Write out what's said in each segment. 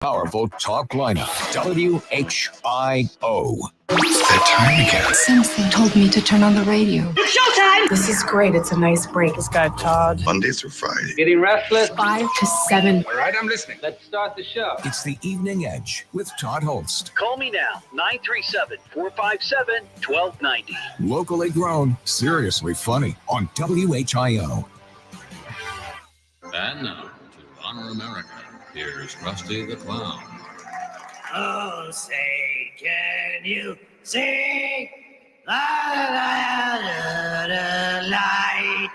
Powerful talk lineup. WHIO. It's that time again. Something told me to turn on the radio. It's showtime! This is great. It's a nice break. This guy, Todd. Monday through Friday. Getting restless? 5 to 7. All right, I'm listening. Let's start the show. It's the Evening Edge with Todd Hollst. Call me now, 937-457-1290. Locally grown, seriously funny on WHIO. And now, to honor America, here's Rusty the Clown. Oh, say, can you sing? La light.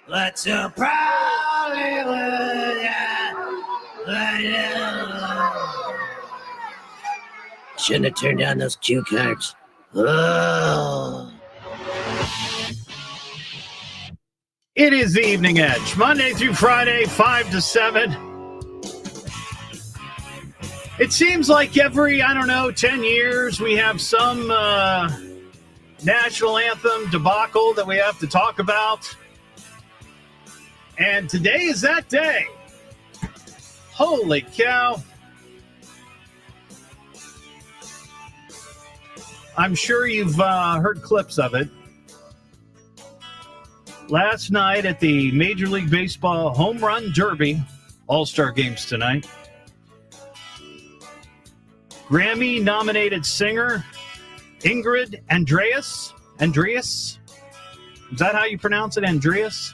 What's so proudly shouldn't have turned down those cue cards. Oh. It is the Evening Edge, Monday through Friday, 5 to 7. It seems like every, 10 years, we have some national anthem debacle that we have to talk about. And today is that day. Holy cow. I'm sure you've heard clips of it. Last night at the Major League Baseball Home Run Derby, All-Star games tonight, Grammy-nominated singer Ingrid Andreas. Is that how you pronounce it, Andreas?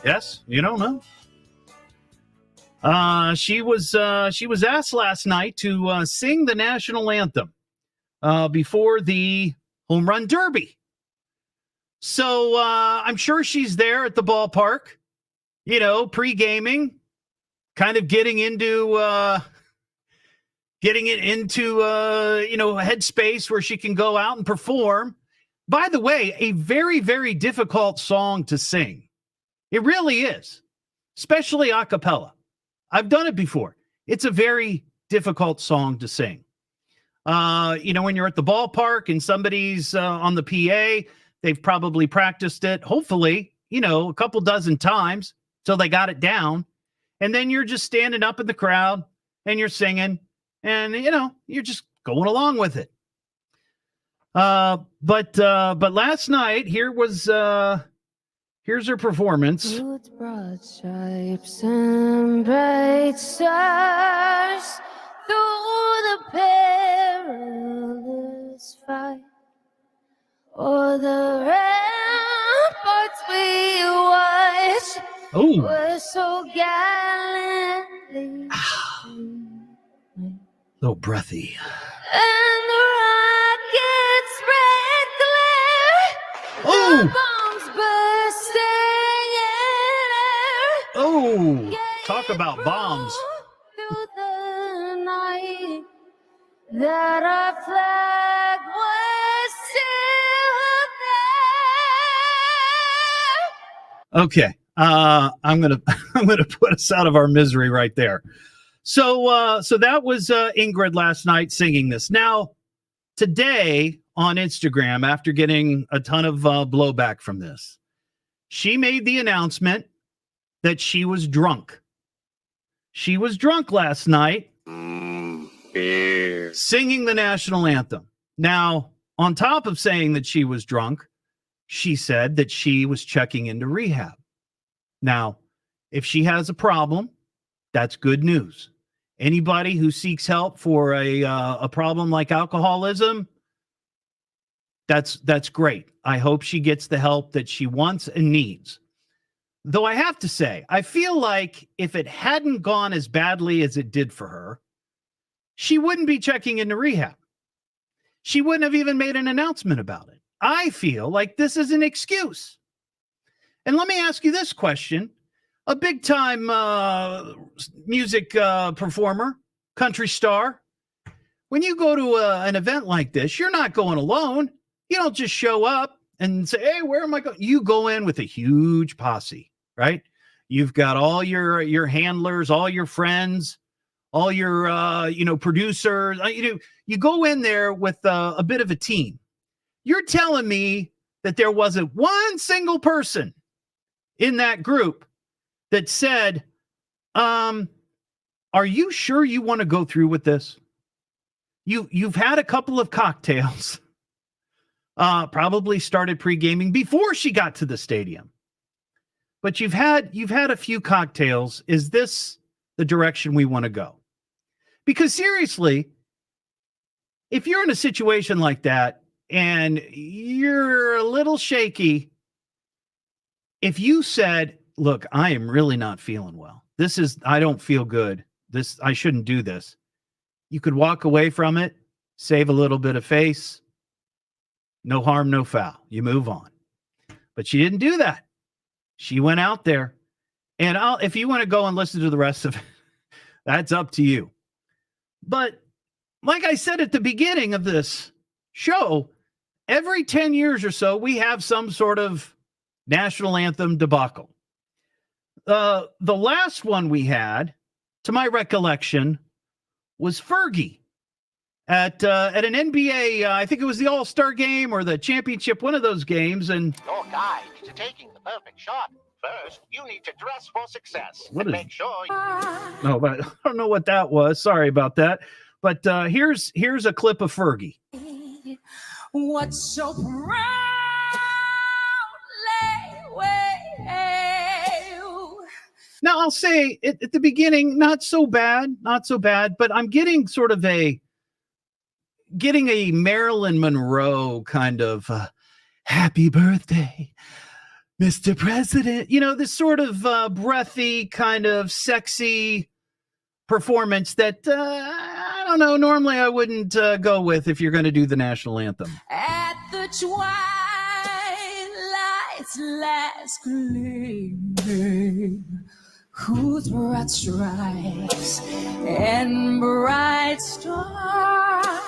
Yes? You don't know? She was asked last night to sing the national anthem before the Home Run Derby. So I'm sure she's there at the ballpark, pre-gaming, kind of getting it into headspace where she can go out and perform. By the way, a very, very difficult song to sing. It really is, especially a cappella. I've done it before. It's a very difficult song to sing. When you're at the ballpark and somebody's on the PA, they've probably practiced it, hopefully, a couple dozen times till they got it down. And then you're just standing up in the crowd and you're singing. And, you're just going along with it. But last night, here's her performance. With broad stripes and bright stars through the perilous fight, o'er the ramparts we watched were so gallantly. A little breathy. And the rockets spread glare, the bombs bursting in air. Talk about bombs. Through the night, that our flag was still there. Okay. I'm gonna put us out of our misery right there. So that was Ingrid last night singing this. Now, today on Instagram, after getting a ton of blowback from this, she made the announcement that she was drunk. She was drunk last night singing the national anthem. Now, on top of saying that she was drunk, she said that she was checking into rehab. Now, if she has a problem, that's good news. Anybody who seeks help for a problem like alcoholism, that's great. I hope she gets the help that she wants and needs. Though I have to say, I feel like if it hadn't gone as badly as it did for her, she wouldn't be checking into rehab. She wouldn't have even made an announcement about it. I feel like this is an excuse. And let me ask you this question. A big-time music performer, country star, when you go to an event like this, you're not going alone. You don't just show up and say, hey, where am I going? You go in with a huge posse, right? You've got all your handlers, all your friends, all your, producers. You go in there with a bit of a team. You're telling me that there wasn't one single person in that group that said, Are you sure you want to go through with this? You've had a couple of cocktails, probably started pre-gaming before she got to the stadium, but you've had a few cocktails. Is this the direction we want to go? Because seriously, if you're in a situation like that and you're a little shaky, if you said, look, I am really not feeling well. I don't feel good. I shouldn't do this. You could walk away from it, save a little bit of face. No harm, no foul. You move on. But she didn't do that. She went out there. And if you want to go and listen to the rest of it, that's up to you. But like I said at the beginning of this show, every 10 years or so, we have some sort of national anthem debacle. The last one we had, to my recollection, was Fergie at an NBA, I think it was the All-Star game or the championship, one of those games. And your guide to taking the perfect shot. First, you need to dress for success. Make sure. No, but I don't know what that was. Sorry about that. But here's a clip of Fergie. What's so proudly wave? Now, I'll say at the beginning, not so bad, but I'm getting sort of a Marilyn Monroe kind of happy birthday, Mr. President. You know, this sort of breathy, kind of sexy performance that, I don't know, normally I wouldn't go with if you're going to do the national anthem. At the twilight's last gleaming, whose broad stripes and bright stars.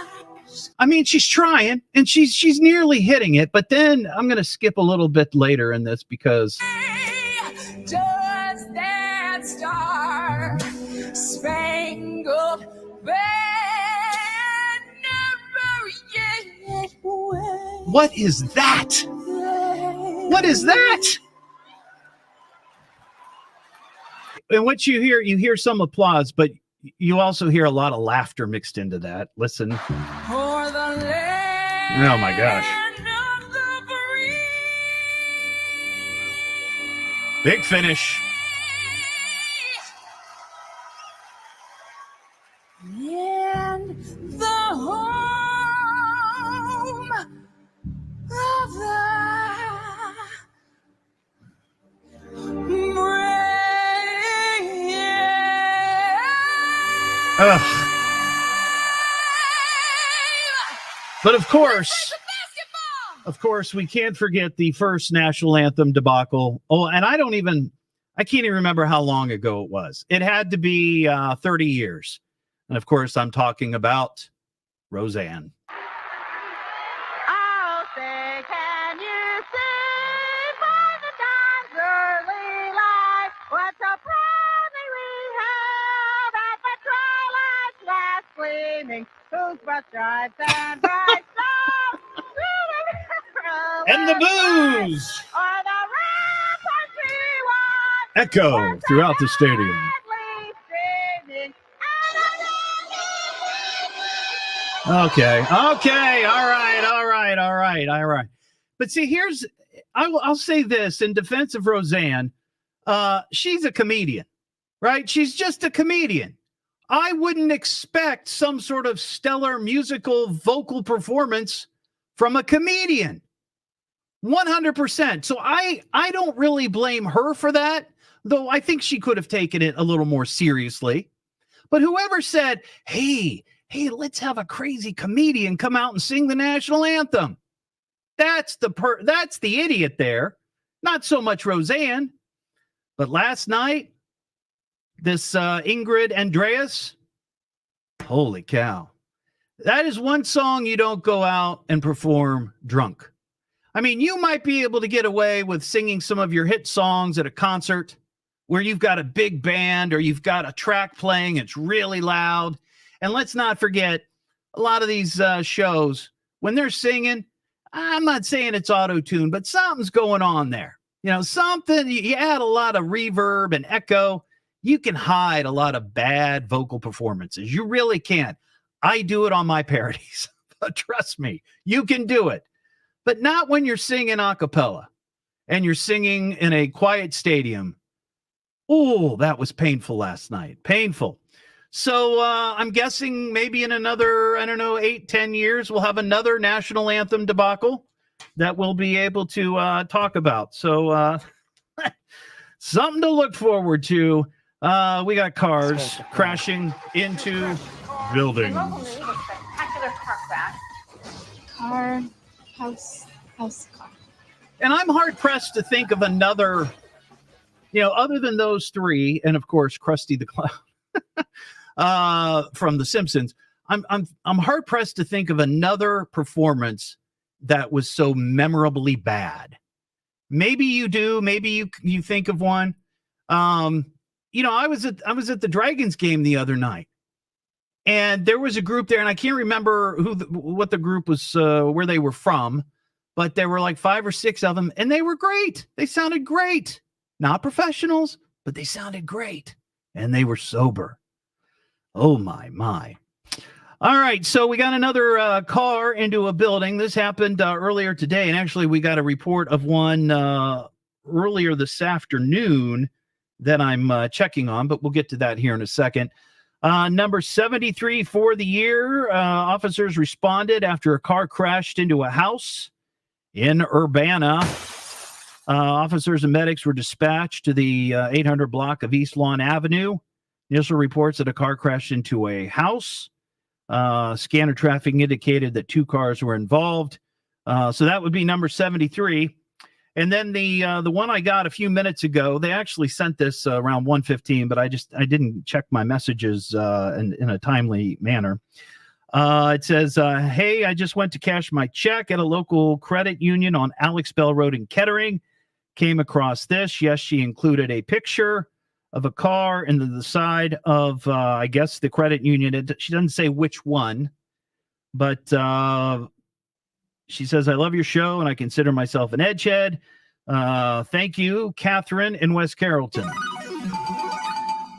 I mean, she's trying, and she's nearly hitting it, but then I'm going to skip a little bit later in this because... Does that star spangled banner yet wave? What is that? What is that? And what you hear some applause, but you also hear a lot of laughter mixed into that. Listen. Oh my gosh. Big finish. And the home of the Ugh. But of course, we can't forget the first national anthem debacle. Oh, and I can't even remember how long ago it was. It had to be 30 years. And of course, I'm talking about Roseanne. I'll say, can you see by the dawn's early light what so proudly we held at the twilight's last gleaming, whose broad stripes and bright stars And the booze are the ramparts we want, echo throughout the stadium. Okay. All right. But see, I'll say this in defense of Roseanne. She's a comedian, right? She's just a comedian. I wouldn't expect some sort of stellar musical vocal performance from a comedian. 100%. So I don't really blame her for that, though I think she could have taken it a little more seriously. But whoever said, hey, let's have a crazy comedian come out and sing the national anthem. That's the idiot there. Not so much Roseanne. But last night, this Ingrid Andreas, holy cow. That is one song you don't go out and perform drunk. I mean, you might be able to get away with singing some of your hit songs at a concert where you've got a big band or you've got a track playing, it's really loud. And let's not forget, a lot of these shows, when they're singing, I'm not saying it's auto-tuned, but something's going on there. You know, something, you add a lot of reverb and echo, You can hide a lot of bad vocal performances. You really can. I do it on my parodies. Trust me, you can do it. But not when you're singing a cappella and you're singing in a quiet stadium. Oh, that was painful last night. Painful. So I'm guessing maybe in another, 8-10 years, we'll have another national anthem debacle that we'll be able to talk about. So something to look forward to. We got cars crashing into buildings. Spectacular car crash. House car. And I'm hard pressed to think of another, other than those three, and of course Krusty the Clown from The Simpsons. I'm hard pressed to think of another performance that was so memorably bad. Maybe you do. Maybe you think of one. I was at the Dragons game the other night, and there was a group there, and I can't remember what the group was, where they were from, but there were like 5 or 6 of them, and they were great. They sounded great. Not professionals, but they sounded great, and they were sober. Oh my. All right, so we got another car into a building. This happened earlier today, and actually we got a report of one earlier this afternoon that I'm checking on, but we'll get to that here in a second. Number 73 for the year. Officers responded after a car crashed into a house in Urbana. Officers and medics were dispatched to the 800 block of East Lawn Avenue. Initial reports that a car crashed into a house. Scanner traffic indicated that 2 cars were involved. So that would be number 73. And then the one I got a few minutes ago, they actually sent this around 1:15, but I didn't check my messages in a timely manner. It says, hey, I just went to cash my check at a local credit union on Alex Bell Road in Kettering. Came across this. Yes, she included a picture of a car and the side of, I guess, the credit union. She doesn't say which one, but she says, I love your show and I consider myself an edgehead. Thank you, Catherine in West Carrollton.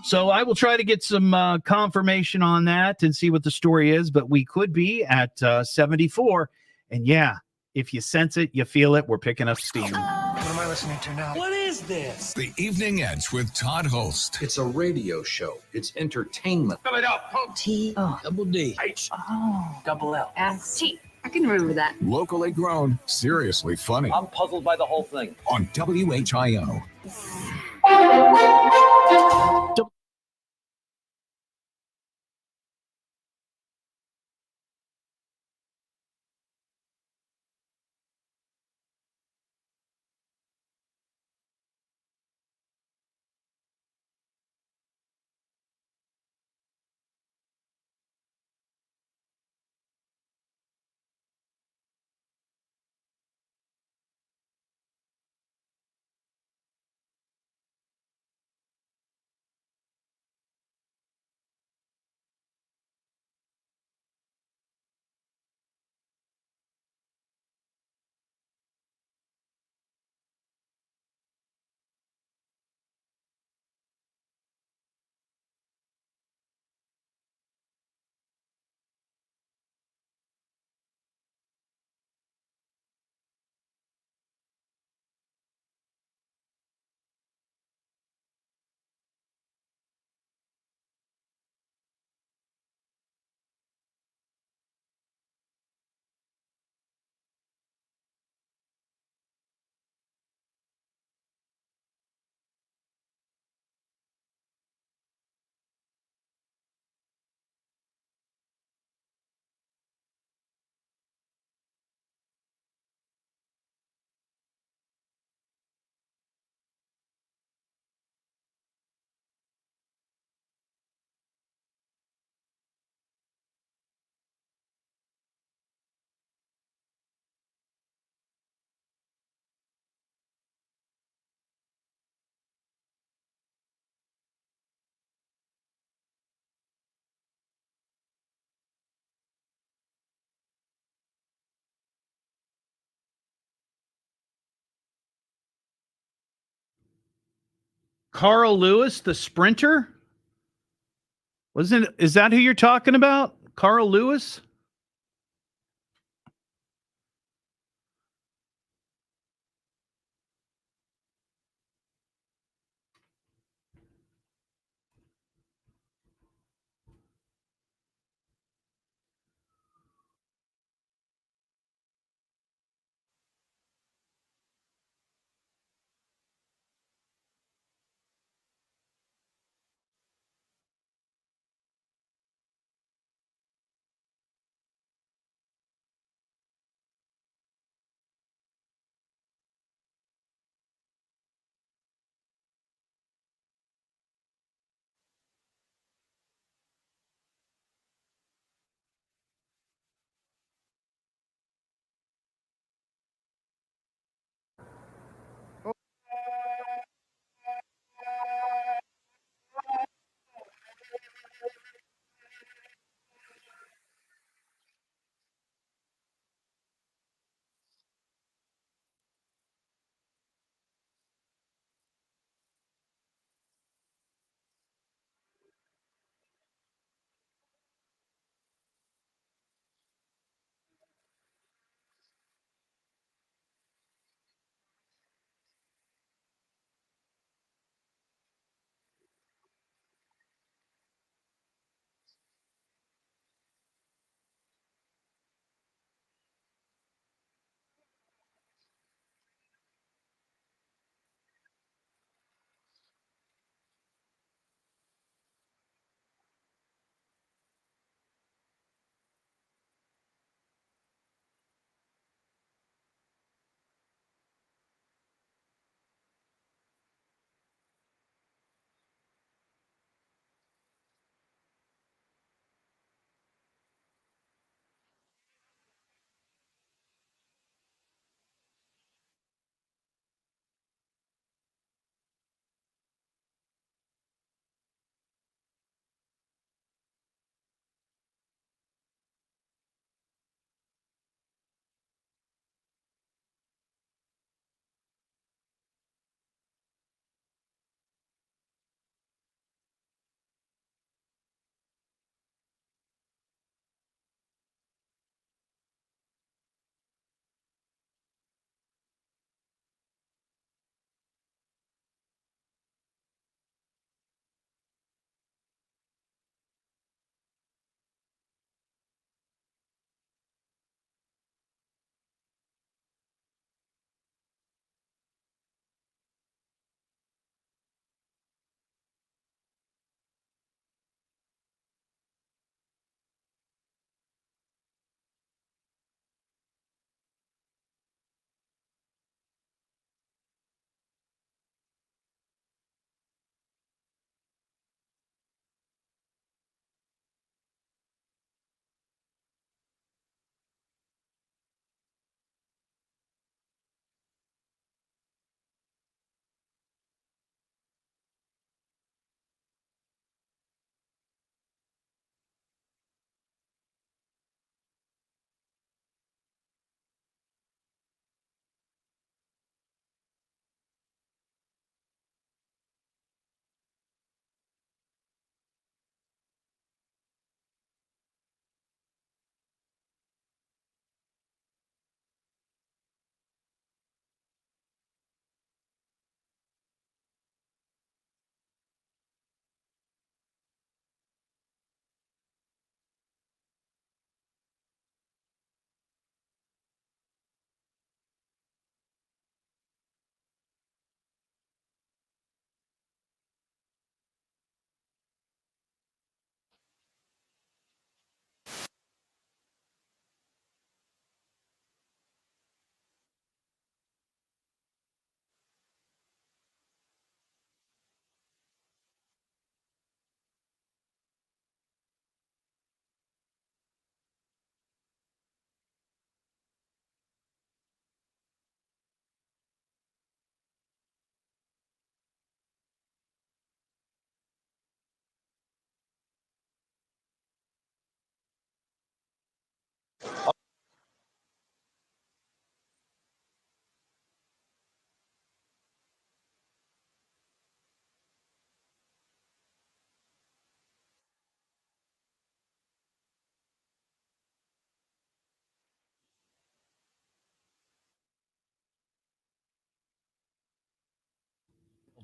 So I will try to get some confirmation on that and see what the story is, but we could be at 74. And yeah, if you sense it, you feel it, we're picking up steam. What am I listening to now? What is this? The Evening Edge with Todd Hollst. It's a radio show. It's entertainment. Fill it up. T-O. Double D. H. Oh. Double L. S-T. I can remember that. Locally grown, seriously funny. I'm puzzled by the whole thing. On WHIO. Carl Lewis, the sprinter? Is that who you're talking about? Carl Lewis?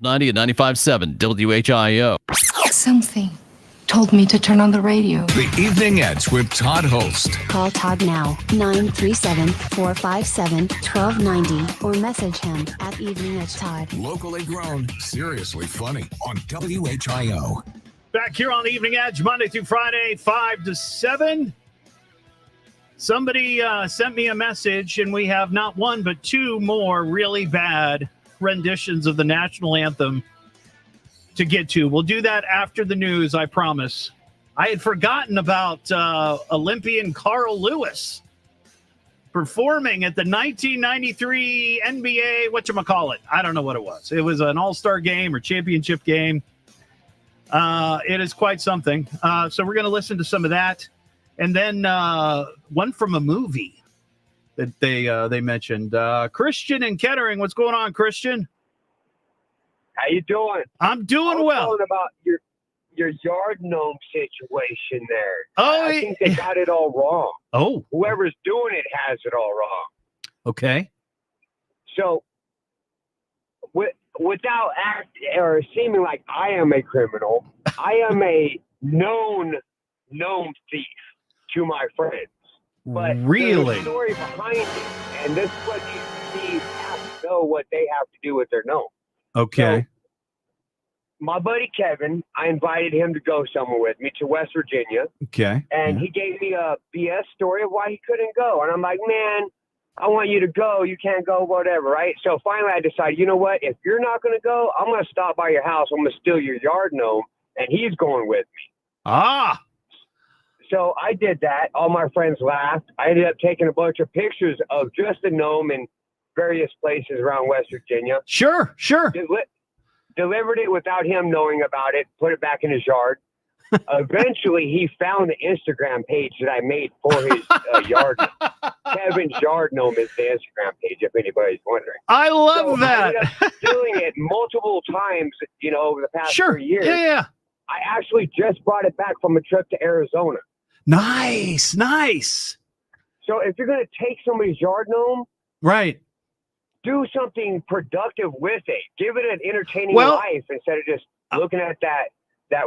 90 and 95.7 WHIO. Something told me to turn on the radio. The Evening Edge with Todd Hollst. Call Todd now, 937-457-1290, or message him at Evening Edge Todd. Locally grown, seriously funny on WHIO. Back here on the Evening Edge, Monday through Friday, 5 to 7. Somebody sent me a message, and we have not one but two more really bad renditions of the national anthem to get to. We'll do that after the news, I promise. I had forgotten about Olympian Carl Lewis performing at the 1993 NBA, whatchamacallit. I don't know what it was. It was an all-star game or championship game. It is quite something. So we're going to listen to some of that. And then one from a movie that they mentioned. Christian in Kettering. What's going on, Christian? How you doing? I'm doing well. Calling about your yard gnome situation there. Oh, I think they got it all wrong. Oh. Whoever's doing it has it all wrong. Okay. So, without or seeming like I am a criminal, I am a known gnome thief to my friends. But really? There's a story behind it, and this is what these thieves have to know what they have to do with their gnome. Okay. So, my buddy Kevin, I invited him to go somewhere with me to West Virginia. Okay. And he gave me a BS story of why he couldn't go. And I'm like, man, I want you to go. You can't go, whatever, right? So finally I decided, you know what? If you're not going to go, I'm going to stop by your house. I'm going to steal your yard gnome. And he's going with me. Ah. So I did that. All my friends laughed. I ended up taking a bunch of pictures of just the gnome in various places around West Virginia. Sure. Delivered it without him knowing about it, put it back in his yard. Eventually, he found the Instagram page that I made for his yard gnome. Kevin's Yard Gnome is the Instagram page, if anybody's wondering. I love that. I ended up doing it multiple times, over the past 3 years. Yeah. I actually just brought it back from a trip to Arizona. Nice. So if you're going to take somebody's yard gnome, right, do something productive with it. Give it an entertaining life instead of just looking at that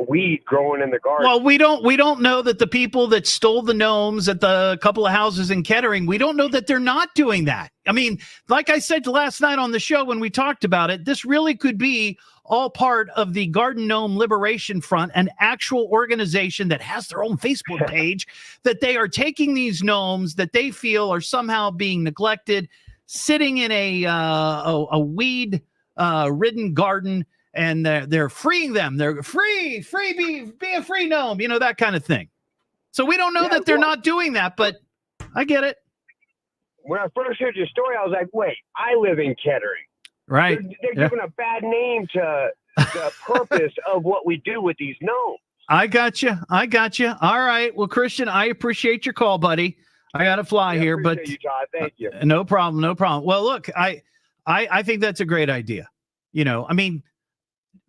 weed growing in the garden. Well, we don't know that the people that stole the gnomes at the couple of houses in Kettering, we don't know that they're not doing that. I mean, like I said last night on the show when we talked about it, this really could be all part of the Garden Gnome Liberation Front, an actual organization that has their own Facebook page, that they are taking these gnomes that they feel are somehow being neglected, sitting in a weed ridden garden, and they're freeing them. They're free, be a free gnome, that kind of thing. So we don't know that they're not doing that, but I get it. When I first heard your story, I was like, wait, I live in Kettering. Right. They're giving a bad name to the purpose of what we do with these gnomes. I got you. All right. Well, Christian, I appreciate your call, buddy. I got to fly here, but you, Todd. Thank you. No problem. Well, look, I think that's a great idea. I mean,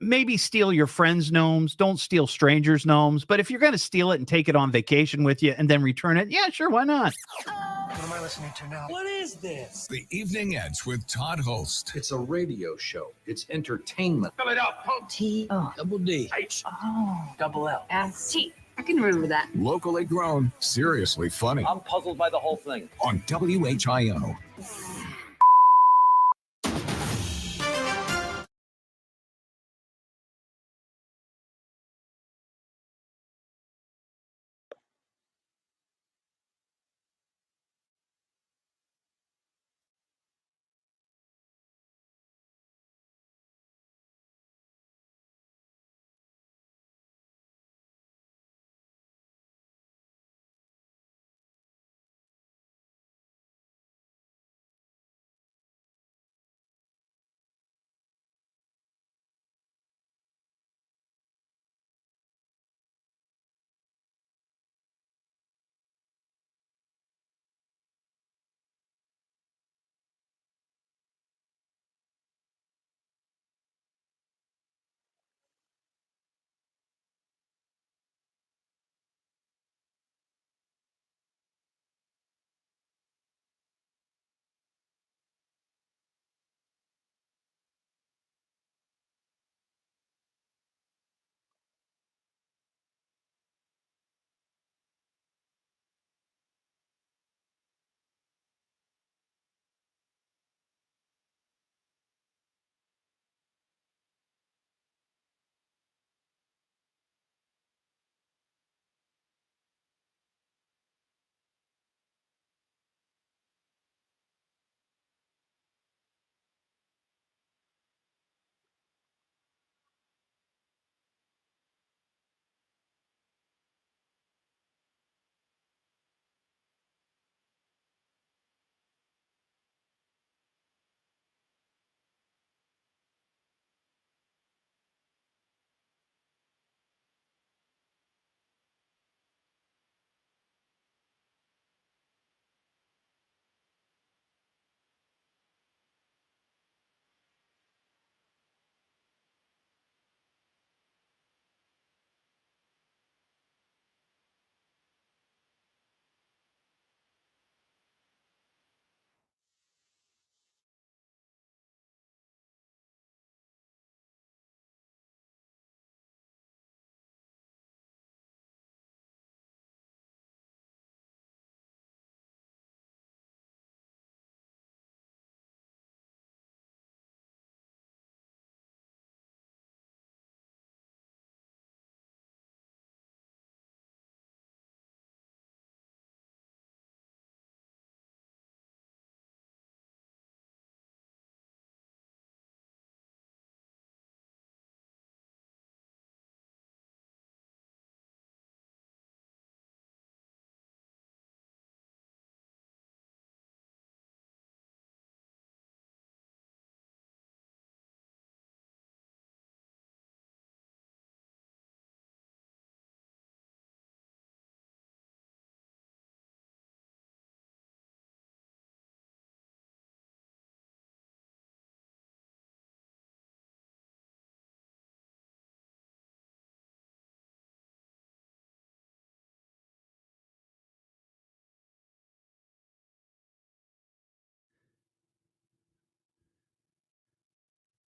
maybe steal your friends' gnomes. Don't steal strangers' gnomes. But if you're going to steal it and take it on vacation with you and then return it, yeah, sure, why not? What am I listening to now? What is this? The Evening Edge with Todd Hollst. It's a radio show. It's entertainment. Fill it up. T. Oh. Double D. H. Oh. Double L. S. T. I can remember that. Locally grown, seriously funny I'm puzzled by the whole thing. on WHIO.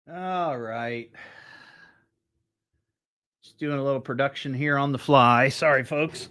All right. Just doing a little production here on the fly. Sorry, folks.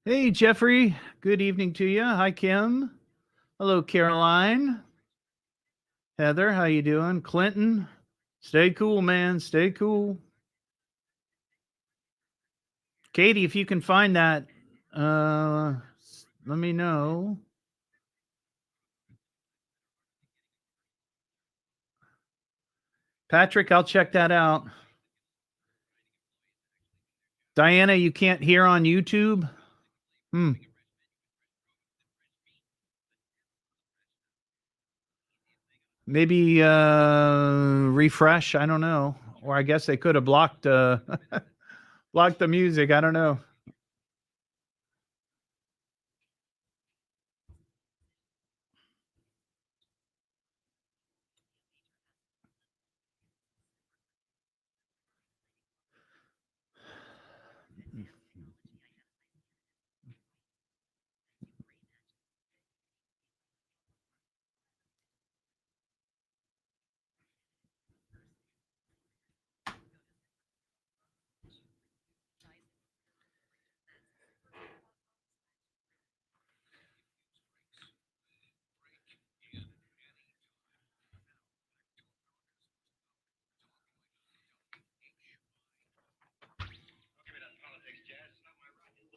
Hey, Jeffrey. Good evening to you. Hi, Kim. Hello, Caroline. Heather, how you doing? Clinton, stay cool, man. Stay cool. Katie, if you can find that, let me know. Patrick, I'll check that out. Diana, you can't hear on YouTube? Maybe refresh. I don't know. Or I guess they could have blocked blocked the music. I don't know.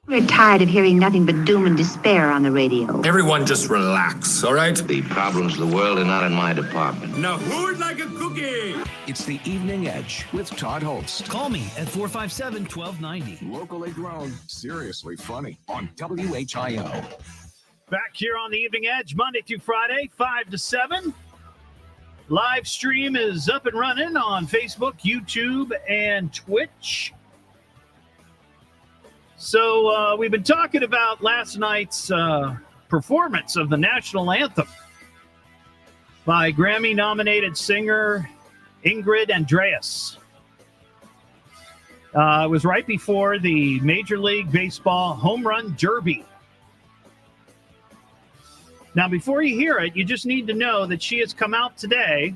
We're tired of hearing nothing but doom and despair on the radio. Everyone just relax, all right? The problems of the world are not in my department. Now who'd like a cookie? It's the Evening Edge with Todd Hollst. Call me at 457-1290. Locally grown, seriously funny on WHIO. Back here on the Evening Edge, Monday through Friday, 5 to 7. Live stream is up and running on Facebook, YouTube, and Twitch. So we've been talking about last night's performance of the national anthem by Grammy-nominated singer Ingrid Andreas. It was right before the Major League Baseball Home Run Derby. Now, before you hear it, you just need to know that she has come out today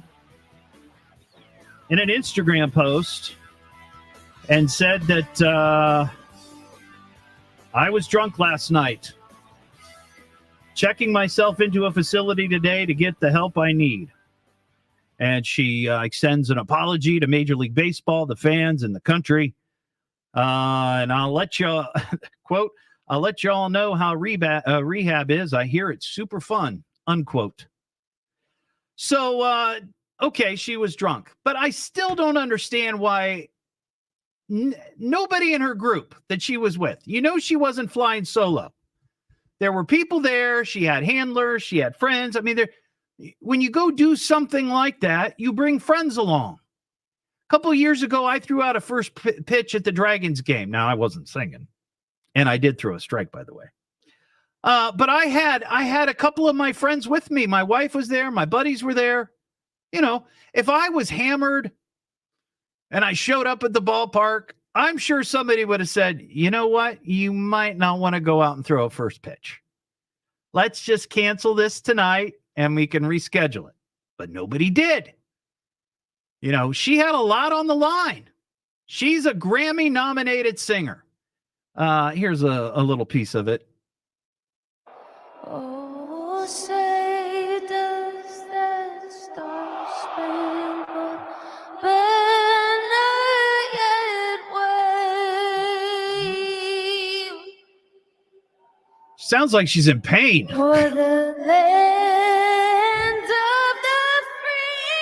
in an Instagram post and said that I was drunk last night, checking myself into a facility today to get the help I need. And she extends an apology to Major League Baseball, the fans, and the country. And I'll let you, quote, I'll let y'all know how rehab is. I hear it's super fun, unquote. So, okay, she was drunk. But I still don't understand why nobody in her group that she was with, she wasn't flying solo. There were people there. She had handlers. She had friends. I mean, when you go do something like that, you bring friends along. A couple of years ago, I threw out a first pitch at the Dragons game. Now, I wasn't singing, and I did throw a strike, by the way. But I had a couple of my friends with me. My wife was there. My buddies were there. If I was hammered and I showed up at the ballpark, I'm sure somebody would have said, you know what? You might not want to go out and throw a first pitch. Let's just cancel this tonight and we can reschedule it. But nobody did. She had a lot on the line. She's a Grammy-nominated singer. Here's a little piece of it. Oh, say does that star-spangled banner yet wave? Sounds like she's in pain. For the land of the free.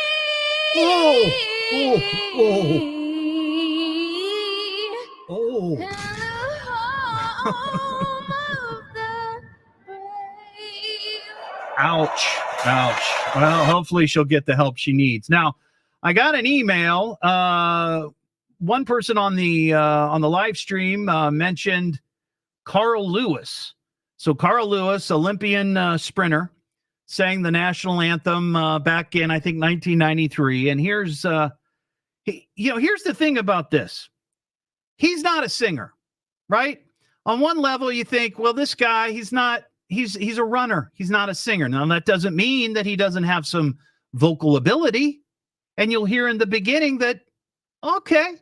Oh. And the home of the brave. Ouch. Well, hopefully she'll get the help she needs. Now, I got an email. One person on the live stream mentioned Carl Lewis. So Carl Lewis, Olympian sprinter, sang the national anthem back in, I think, 1993. And here's here's the thing about this. He's not a singer, right? On one level, you think, well, this guy, he's a runner. He's not a singer. Now, that doesn't mean that he doesn't have some vocal ability. And you'll hear in the beginning that, okay,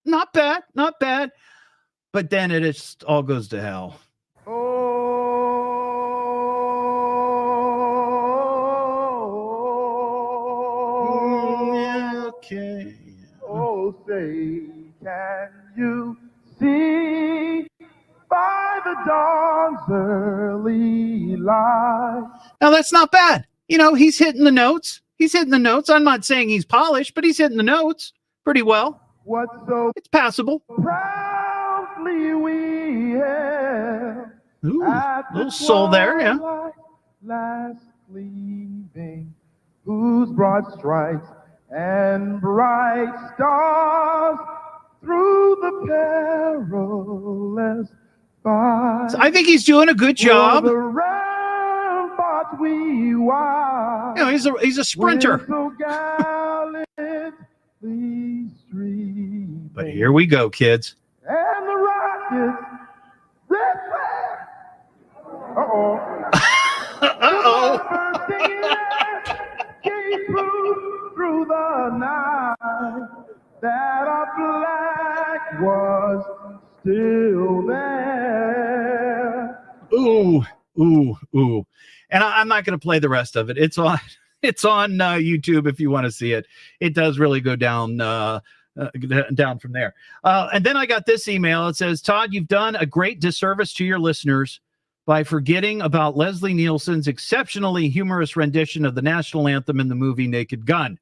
not bad. But then it just all goes to hell. Okay. Oh, say, can you see by the dawn's early light? Now, that's not bad. He's hitting the notes. I'm not saying he's polished, but he's hitting the notes pretty well. It's passable. Proudly we have. Ooh, little soul there, yeah. Last gleaming, whose broad stripes and bright stars through the perilous fight. So I think he's doing a good job. The rampart we watch. He's a sprinter. So gallantly streaming. But here we go, kids. And the rockets, red flag. Uh-oh. Uh-oh. Through the night that our flag was still there. Ooh. And I'm not going to play the rest of it. It's on YouTube if you want to see it. It does really go down from there. And then I got this email. It says, Todd, you've done a great disservice to your listeners by forgetting about Leslie Nielsen's exceptionally humorous rendition of the national anthem in the movie Naked Gun.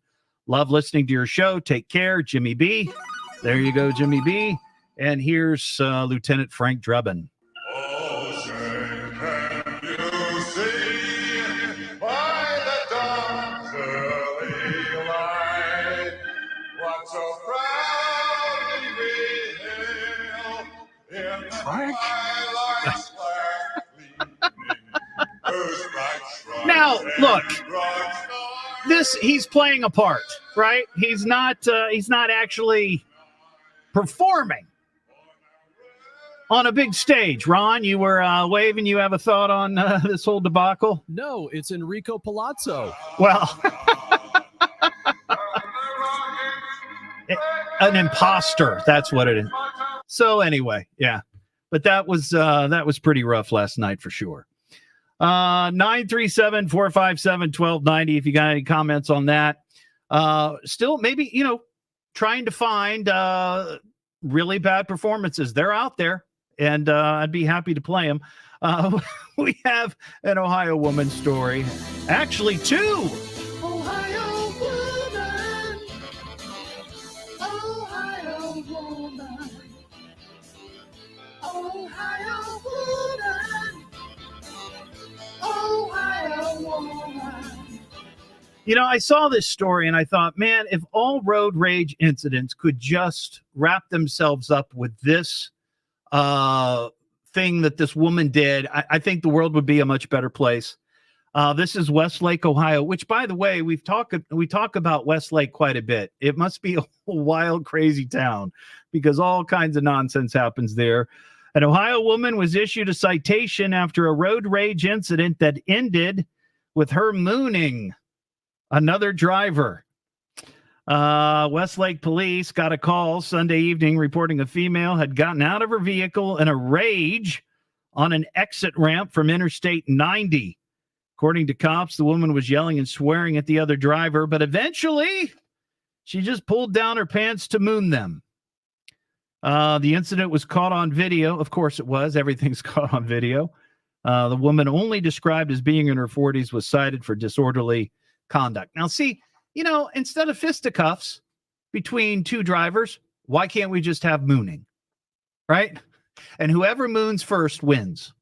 Love listening to your show. Take care, Jimmy B. There you go, Jimmy B. And here's Lieutenant Frank Drebin. Oh, say, can you see by the dawn's early light what so proudly we hail in the twilight's Now, look, he's playing a part, right? He's not actually performing on a big stage. Ron, you were waving. You have a thought on this whole debacle? No, it's Enrico Palazzo. Well, an imposter. That's what it is. So anyway, yeah. But that was pretty rough last night for sure. 937-457-1290 if you got any comments on that. Still, maybe, trying to find really bad performances. They're out there, and I'd be happy to play them. We have an Ohio woman story. Actually, two. Ohio woman. Ohio woman. Ohio woman. Ohio woman. I saw this story and I thought, man, if all road rage incidents could just wrap themselves up with this thing that this woman did, I think the world would be a much better place. This is Westlake, Ohio, which, by the way, we talk about Westlake quite a bit. It must be a wild, crazy town because all kinds of nonsense happens there. An Ohio woman was issued a citation after a road rage incident that ended with her mooning another driver. Westlake police got a call Sunday evening reporting a female had gotten out of her vehicle in a rage on an exit ramp from Interstate 90. According to cops, the woman was yelling and swearing at the other driver, but eventually she just pulled down her pants to moon them. The incident was caught on video. Of course it was. Everything's caught on video. The woman, only described as being in her 40s, was cited for disorderly conduct. Now, see, instead of fisticuffs between two drivers, why can't we just have mooning? Right? And whoever moons first wins.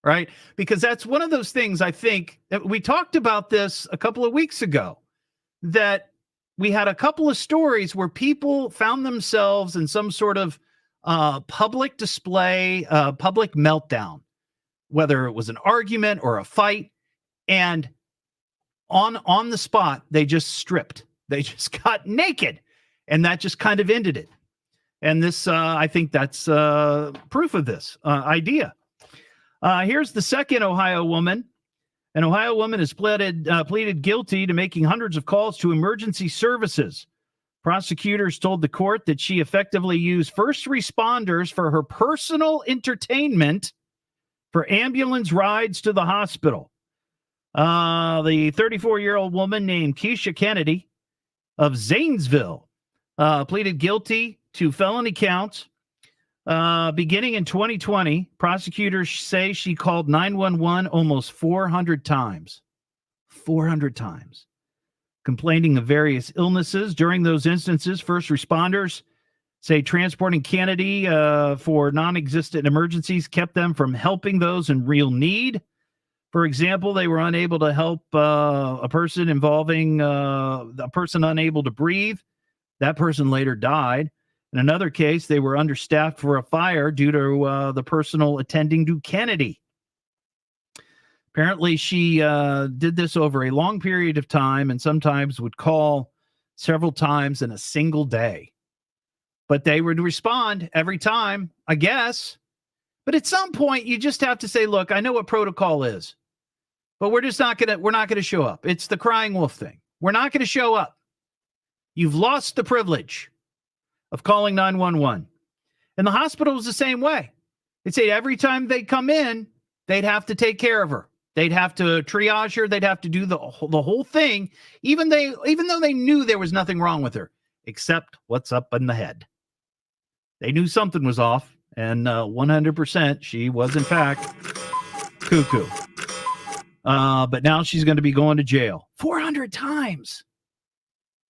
Right? Because that's one of those things, I think, we talked about this a couple of weeks ago, that we had a couple of stories where people found themselves in some sort of public display, public meltdown, whether it was an argument or a fight, and on the spot, they just stripped. They just got naked, and that just kind of ended it. And this, I think that's proof of this idea. Here's the second Ohio woman. An Ohio woman has pleaded guilty to making hundreds of calls to emergency services. Prosecutors told the court that she effectively used first responders for her personal entertainment for ambulance rides to the hospital. The 34-year-old woman named Keisha Kennedy of Zanesville pleaded guilty to felony counts. Beginning in 2020, prosecutors say she called 911 almost 400 times. 400 times. Complaining of various illnesses. During those instances, first responders say transporting Kennedy for non-existent emergencies kept them from helping those in real need. For example, they were unable to help a person involving a person unable to breathe. That person later died. In another case, they were understaffed for a fire due to the personal attending to Kennedy. Apparently, she did this over a long period of time and sometimes would call several times in a single day. But they would respond every time, I guess. But at some point, you just have to say, look, I know what protocol is, but we're not going to show up. It's the crying wolf thing. We're not going to show up. You've lost the privilege of calling 911. And the hospital was the same way. They'd say every time they come in, they'd have to take care of her. They'd have to triage her. They'd have to do the whole thing, even though they knew there was nothing wrong with her, except what's up in the head. They knew something was off, and 100% she was, in fact, cuckoo. But now she's going to be going to jail 400 times.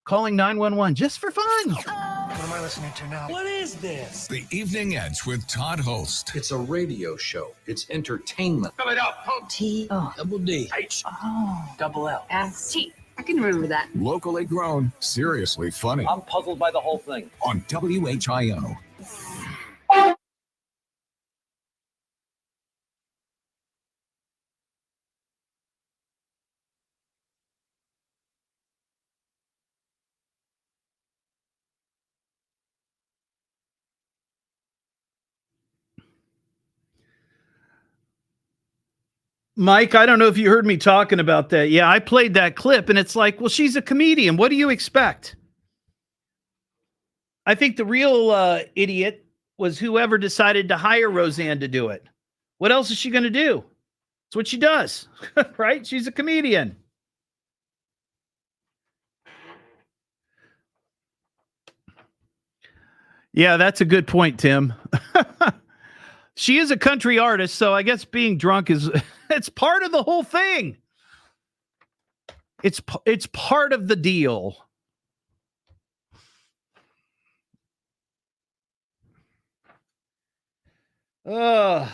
Calling 911 just for fun. What am I listening to now? What is this? The Evening Edge with Todd Hollst. It's a radio show. It's entertainment. Fill it up. T-O. Double D. H. Oh. Double L. S-T. I can remember that. Locally grown, seriously funny. I'm puzzled by the whole thing. On WHIO. Mike, I don't know if you heard me talking about that. Yeah, I played that clip, and it's like, well, she's a comedian. What do you expect? I think the real idiot was whoever decided to hire Roseanne to do it. What else is she going to do? It's what she does, right? She's a comedian. Yeah, that's a good point, Tim. She is a country artist, so I guess being drunk is it's part of the whole thing. It's part of the deal. Ugh.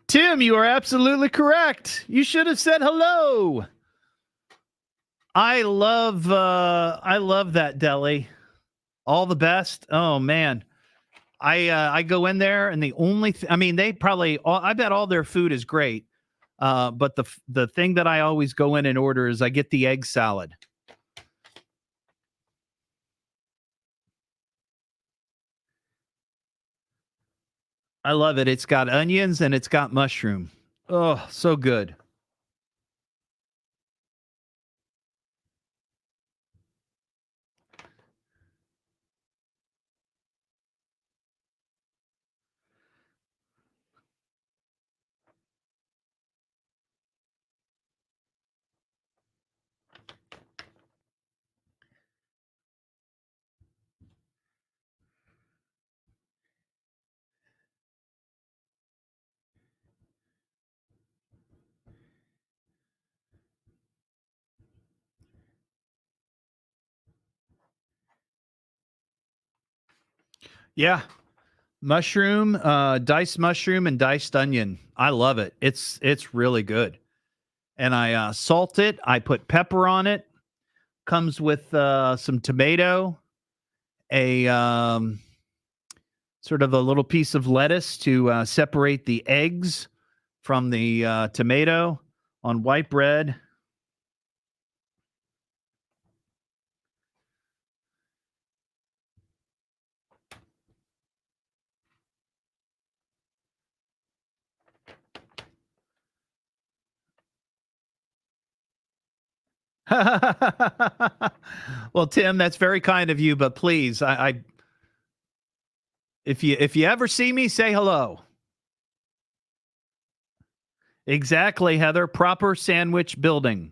Tim, you are absolutely correct. You should have said hello. I love that deli. All the best. Oh man. I go in there and the only they probably I bet all their food is great. But the thing that I always go in and order is I get the egg salad. I love it. It's got onions and it's got mushroom. Oh, so good. Yeah. Mushroom, diced mushroom and diced onion. I love it. It's really good. And I salt it. I put pepper on it. Comes with some tomato, a sort of a little piece of lettuce to separate the eggs from the tomato on white bread. Well, Tim, that's very kind of you, but please, I if you ever see me, say hello. Exactly, Heather. Proper sandwich building.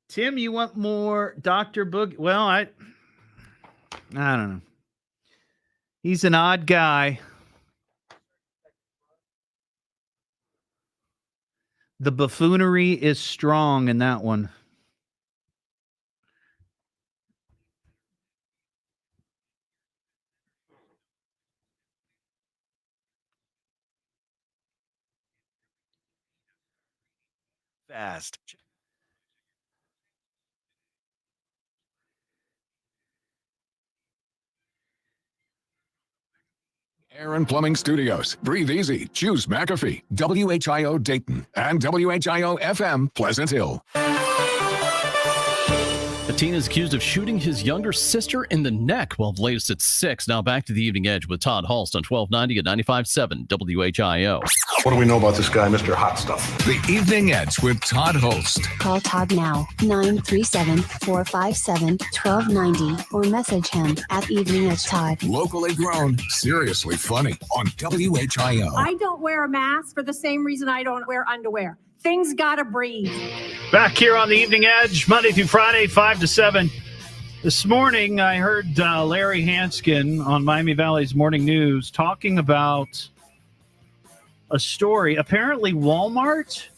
Tim, you want more Dr. Boogie? Well, I don't know. He's an odd guy. The buffoonery is strong in that one. Fast. Aaron Plumbing Studios. Breathe easy. Choose McAfee. WHIO Dayton and WHIO FM Pleasant Hill. A teen is accused of shooting his younger sister in the neck. Well, the latest at 6. Now back to the Evening Edge with Todd Hollst on 1290 at 95.7 WHIO. What do we know about this guy, Mr. Hot Stuff? The Evening Edge with Todd Hollst. Call Todd now, 937-457-1290, or message him at Evening Edge Todd. Locally grown, seriously funny on WHIO. I don't wear a mask for the same reason I don't wear underwear. Things gotta breathe. Back here on the Evening Edge, Monday through Friday, 5 to 7. This morning, I heard Larry Hanskin on Miami Valley's Morning News talking about a story. Apparently, Walmart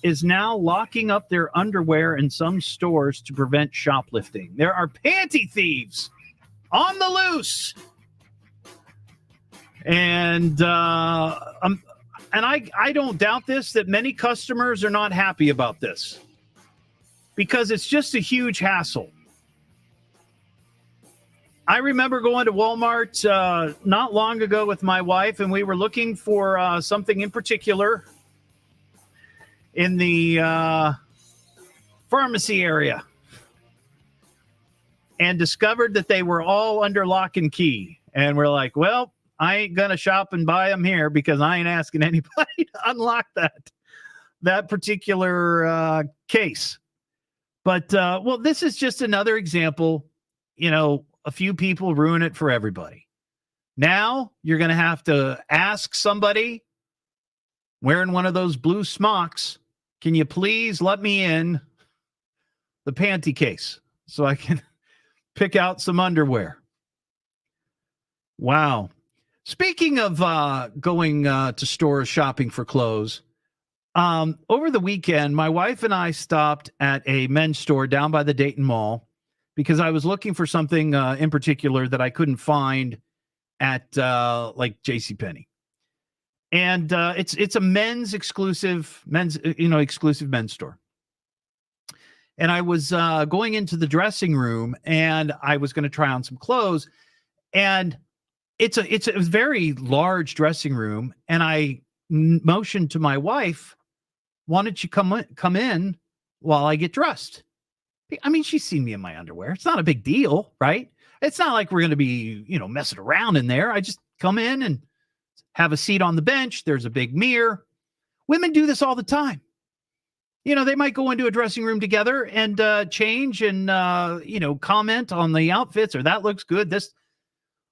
is now locking up their underwear in some stores to prevent shoplifting. There are panty thieves on the loose. And I don't doubt this, that many customers are not happy about this because it's just a huge hassle. I remember going to Walmart not long ago with my wife, and we were looking for something in particular in the pharmacy area and discovered that they were all under lock and key. And we're like, well, I ain't going to shop and buy them here because I ain't asking anybody to unlock that particular case. But, well, this is just another example. You know, a few people ruin it for everybody. Now you're going to have to ask somebody wearing one of those blue smocks, can you please let me in the panty case so I can pick out some underwear? Wow. Speaking of going to stores shopping for clothes, over the weekend, my wife and I stopped at a men's store down by the Dayton Mall because I was looking for something in particular that I couldn't find at like JCPenney. And it's a men's exclusive men's store. And I was going into the dressing room and I was going to try on some clothes, and it's a very large dressing room, and I motioned to my wife, why don't you come in while I get dressed? I mean, she's seen me in my underwear. It's not a big deal, right? It's not like we're going to be, messing around in there. I just come in and have a seat on the bench. There's a big mirror. Women do this all the time. They might go into a dressing room together and change and, comment on the outfits, or that looks good.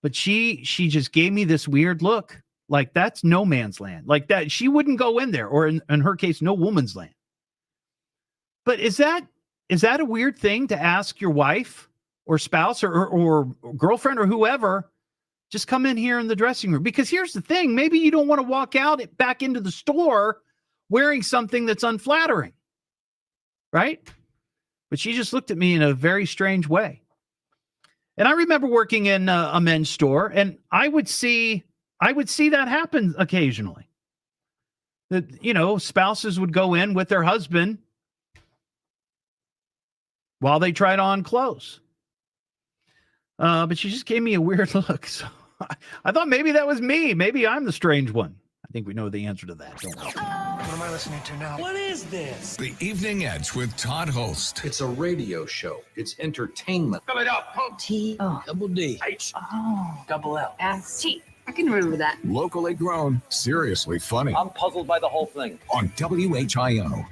But she just gave me this weird look, like that's no man's land, like that she wouldn't go in there, or in her case, no woman's land. But is that a weird thing to ask your wife or spouse or girlfriend or whoever? Just come in here in the dressing room. Because here's the thing, maybe you don't want to walk out back into the store wearing something that's unflattering, right? But she just looked at me in a very strange way. And I remember working in a men's store, and I would see that happen occasionally. That, spouses would go in with their husband while they tried on clothes. But she just gave me a weird look. So I thought maybe that was me. Maybe I'm the strange one. I think we know the answer to that, don't we? What am I listening to now? What is this? The Evening Edge with Todd Hollst. It's a radio show. It's entertainment. Fill it up. T. Oh. Double D. H. Oh. Double L. S. T. I can remember that. Locally grown, seriously funny I'm puzzled by the whole thing. on WHIO.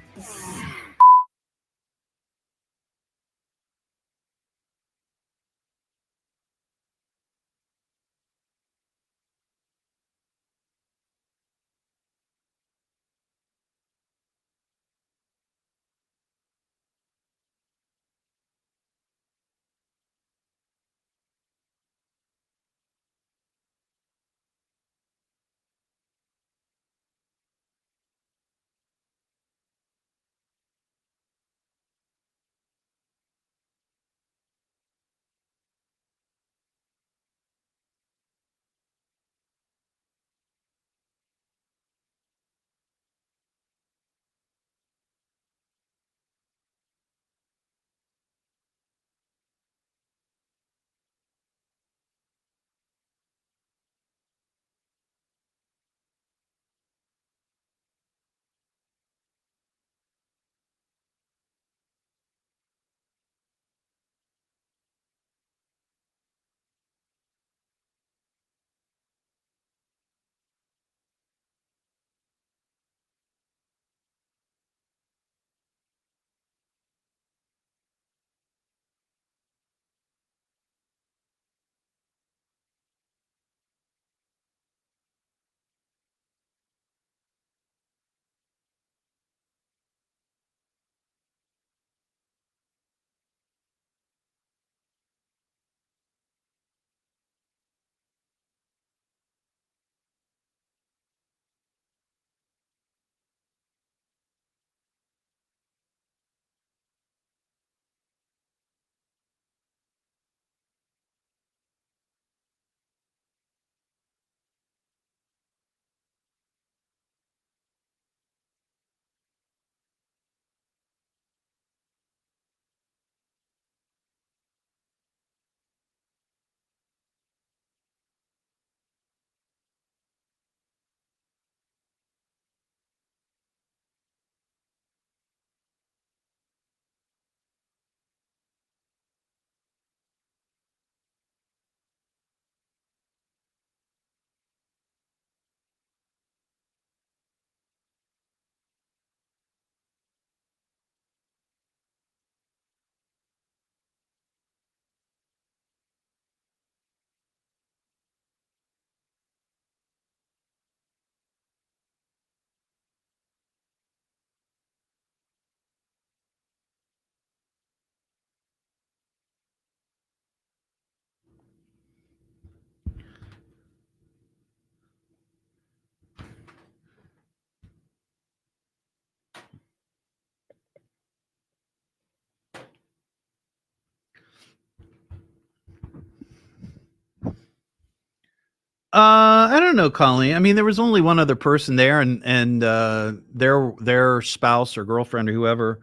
I don't know, Colleen. I mean, there was only one other person there, and their spouse or girlfriend or whoever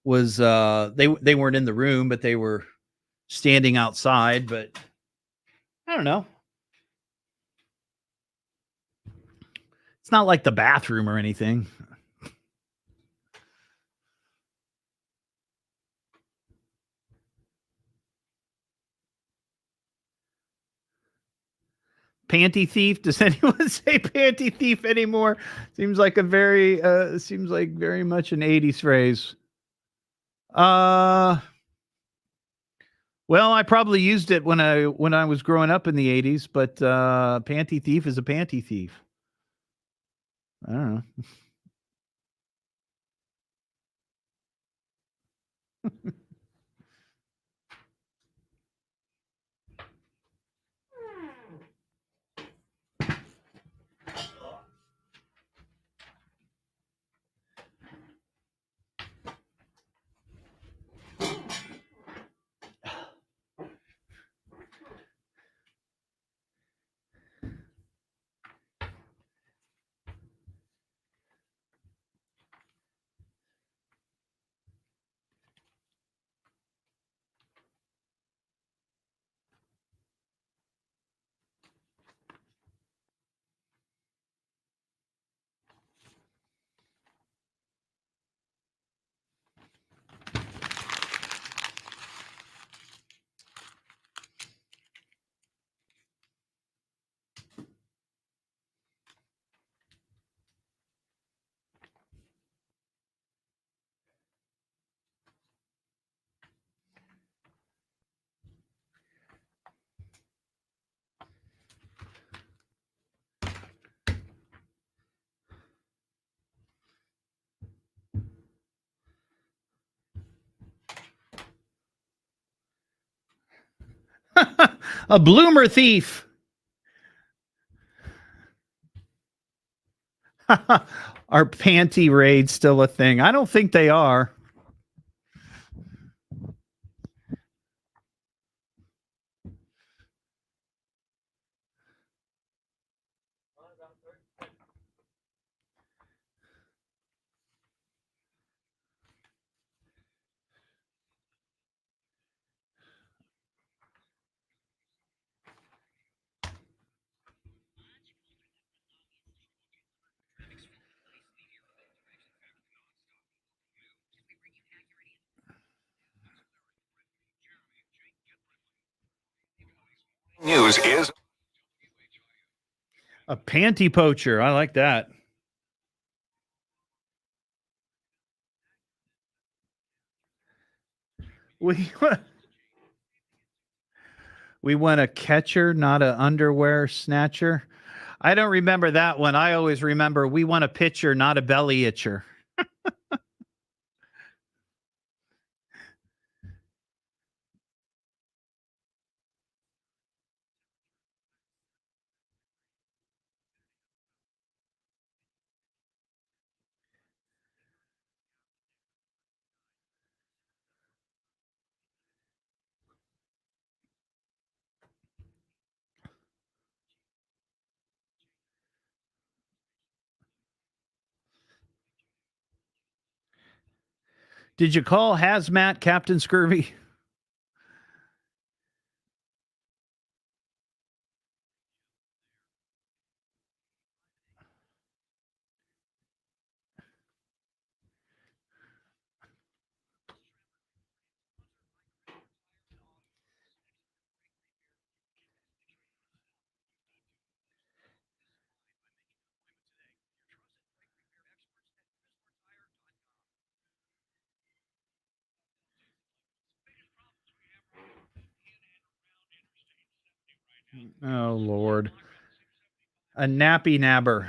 was they weren't in the room, but they were standing outside. But I don't know. It's not like the bathroom or anything. Panty thief? Does anyone say panty thief anymore? Seems like very much an 80s phrase. Well, I probably used it when I was growing up in the 80s, but panty thief is a panty thief. I don't know. A bloomer thief. Are panty raids still a thing? I don't think they are. News is A panty poacher. I like that. We want a catcher, not an underwear snatcher. I don't remember that one. I always remember we want a pitcher, not a belly itcher. Did you call Hazmat Captain Scurvy? Oh, Lord. A nappy nabber.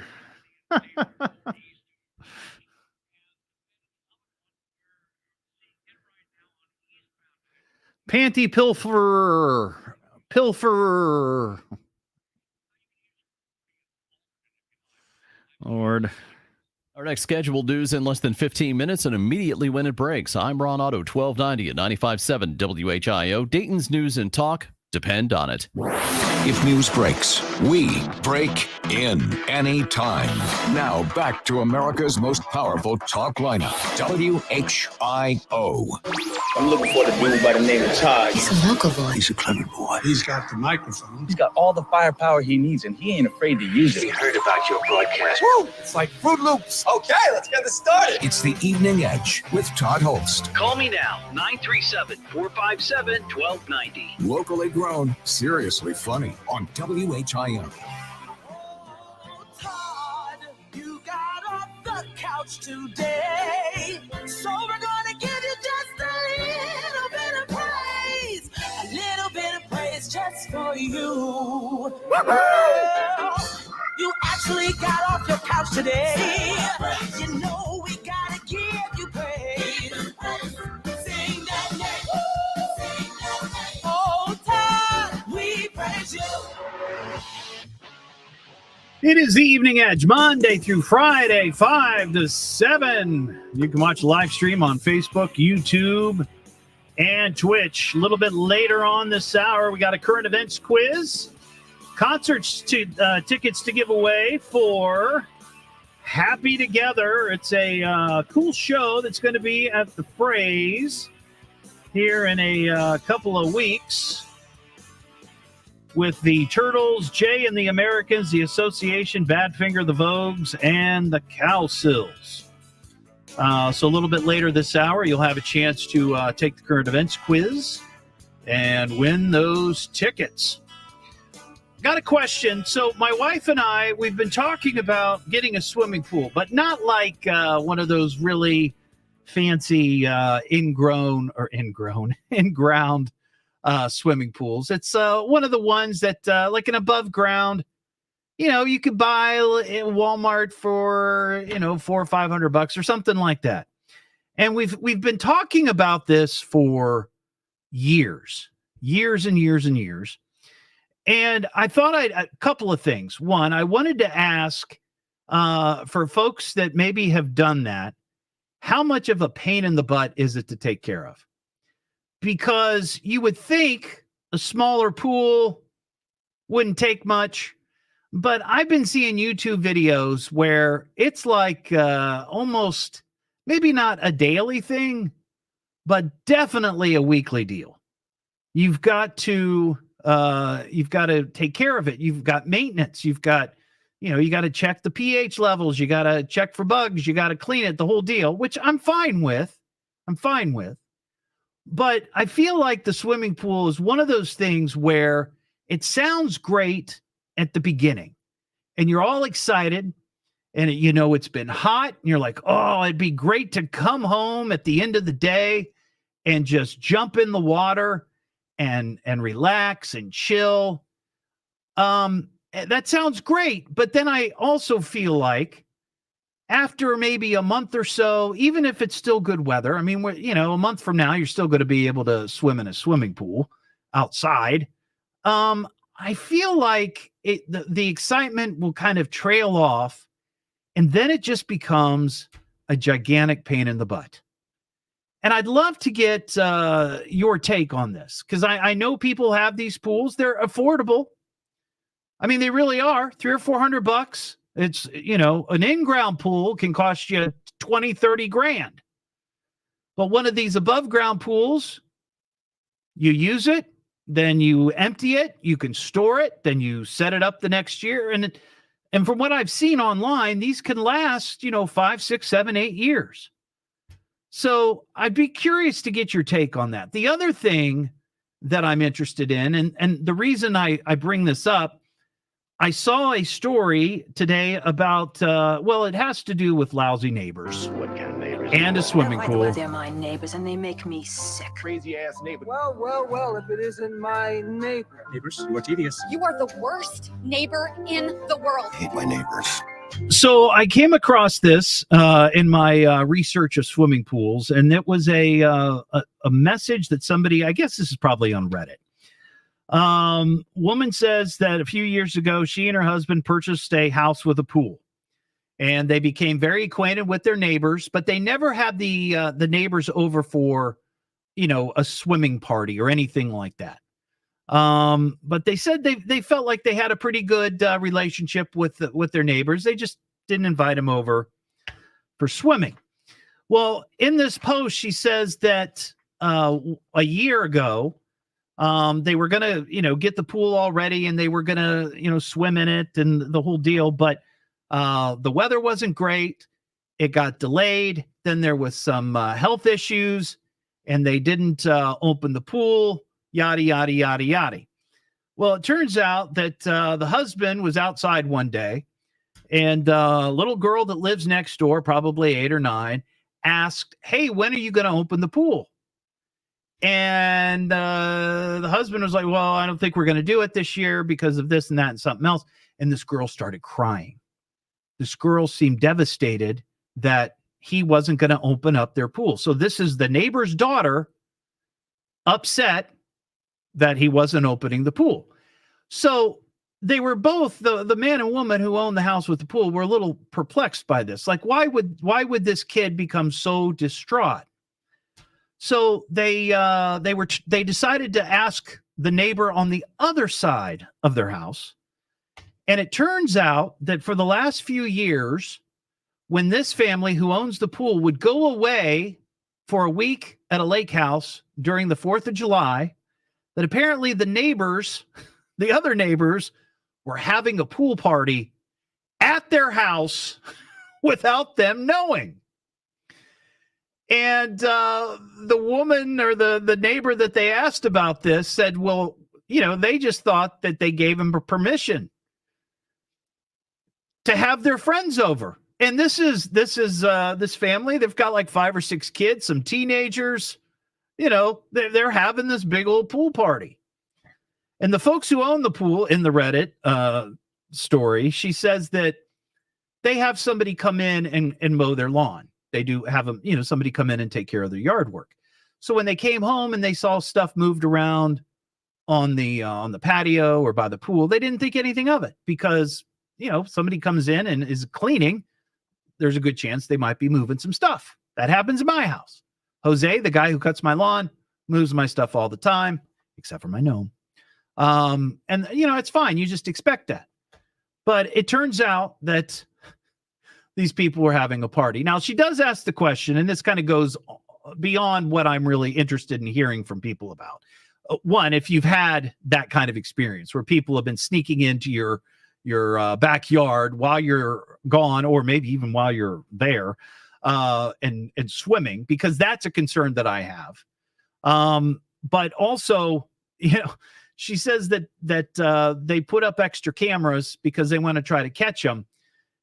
Panty pilferer. Pilferer. Lord. Our next scheduled news in less than 15 minutes and immediately when it breaks. I'm Ron Otto, 1290 at 95.7 WHIO, Dayton's News and Talk. depend on it. If news breaks, we break in anytime. Now back to America's most powerful talk lineup, WHIO. I'm looking for the dude by the name of Todd. He's a local boy. He's a clever boy. He's got the microphone. He's got all the firepower he needs, and he ain't afraid to use it. We heard about your broadcast. Woo! It's like Fruit Loops. Okay, let's get this started. It's the Evening Edge with Todd Hollst. Call me now, 937-457-1290. Locally grown, seriously funny on WHIO. You got off the couch today, so we're gonna give you just a little bit of praise, just for you. Well, you actually got off your couch today. You know we gotta give you praise. Sing that name. Oh, Todd, we praise you. It is the Evening Edge, Monday through Friday, 5 to 7. You can watch live stream on Facebook, YouTube, and Twitch. A little bit later on this hour, we got a current events quiz, concerts tickets to give away for Happy Together. It's a cool show that's going to be at the Phrase here in a couple of weeks, with the Turtles, Jay and the Americans, the Association, Badfinger, the Vogues, and the Cowsills. So a little bit later this hour, you'll have a chance to take the current events quiz and win those tickets. Got a question. So my wife and I, we've been talking about getting a swimming pool, but not like one of those really fancy in-ground swimming pools. It's one of the ones that like an above ground, you could buy at Walmart for, $400 or $500 or something like that. And we've been talking about this for years and years and years. And I thought a couple of things. One, I wanted to ask for folks that maybe have done that, how much of a pain in the butt is it to take care of? Because you would think a smaller pool wouldn't take much, but I've been seeing YouTube videos where it's like almost, maybe not a daily thing, but definitely a weekly deal. You've got to take care of it. You've got maintenance. You've got, you got to check the pH levels. You got to check for bugs. You got to clean it, the whole deal, which I'm fine with. But I feel like the swimming pool is one of those things where it sounds great at the beginning and you're all excited and it's been hot and you're like, oh, it'd be great to come home at the end of the day and just jump in the water and relax and chill. That sounds great. But then I also feel like after maybe a month or so, even if it's still good weather, I mean, a month from now, you're still going to be able to swim in a swimming pool outside. I feel like the excitement will kind of trail off, and then it just becomes a gigantic pain in the butt. And I'd love to get your take on this, because I know people have these pools. They're affordable. I mean, they really are. $300 or $400. It's, an in-ground pool can cost you 20, 30 grand. But one of these above ground pools, you use it, then you empty it, you can store it, then you set it up the next year. And from what I've seen online, these can last, 5, 6, 7, 8 years. So I'd be curious to get your take on that. The other thing that I'm interested in, and the reason I bring this up, I saw a story today about, it has to do with lousy neighbors. What kind of neighbors? And a swimming pool. They're my neighbors and they make me sick. Crazy ass neighbor. Well, if it isn't my neighbor. Neighbors, you are tedious. You are the worst neighbor in the world. I hate my neighbors. So I came across this in my research of swimming pools, and it was a message that somebody, I guess this is probably on Reddit. Woman says that a few years ago, she and her husband purchased a house with a pool, and they became very acquainted with their neighbors, but they never had the neighbors over for, a swimming party or anything like that. But they said they felt like they had a pretty good relationship with their neighbors. They just didn't invite them over for swimming. Well, in this post, she says that a year ago, they were going to, get the pool all ready and they were going to, swim in it and the whole deal. But the weather wasn't great. It got delayed. Then there was some health issues and they didn't open the pool, yada, yada, yada, yada. Well, it turns out that the husband was outside one day and a little girl that lives next door, probably 8 or 9, asked, "Hey, when are you going to open the pool?" And the husband was like, "Well, I don't think we're going to do it this year because of this and that and something else." And this girl started crying. This girl seemed devastated that he wasn't going to open up their pool. So this is the neighbor's daughter upset that he wasn't opening the pool. So they were both, the man and woman who owned the house with the pool, were a little perplexed by this. Like, why would this kid become so distraught? So they decided to ask the neighbor on the other side of their house. And it turns out that for the last few years, when this family who owns the pool would go away for a week at a lake house during the 4th of July, that apparently the other neighbors were having a pool party at their house without them knowing. And the woman or the neighbor that they asked about this said, well, they just thought that they gave him permission to have their friends over. And this family, they've got like 5 or 6 kids, some teenagers, they're having this big old pool party. And the folks who own the pool, in the Reddit story, she says that they have somebody come in and mow their lawn. They do have somebody come in and take care of their yard work. So when they came home and they saw stuff moved around on the patio or by the pool, they didn't think anything of it because, somebody comes in and is cleaning. There's a good chance they might be moving some stuff. That happens in my house. Jose, the guy who cuts my lawn, moves my stuff all the time, except for my gnome. And it's fine. You just expect that. But it turns out that these people were having a party. Now, she does ask the question, and this kind of goes beyond what I'm really interested in hearing from people about. One, if you've had that kind of experience where people have been sneaking into your backyard while you're gone, or maybe even while you're there, and swimming, because that's a concern that I have. But also, she says that they put up extra cameras because they want to try to catch them.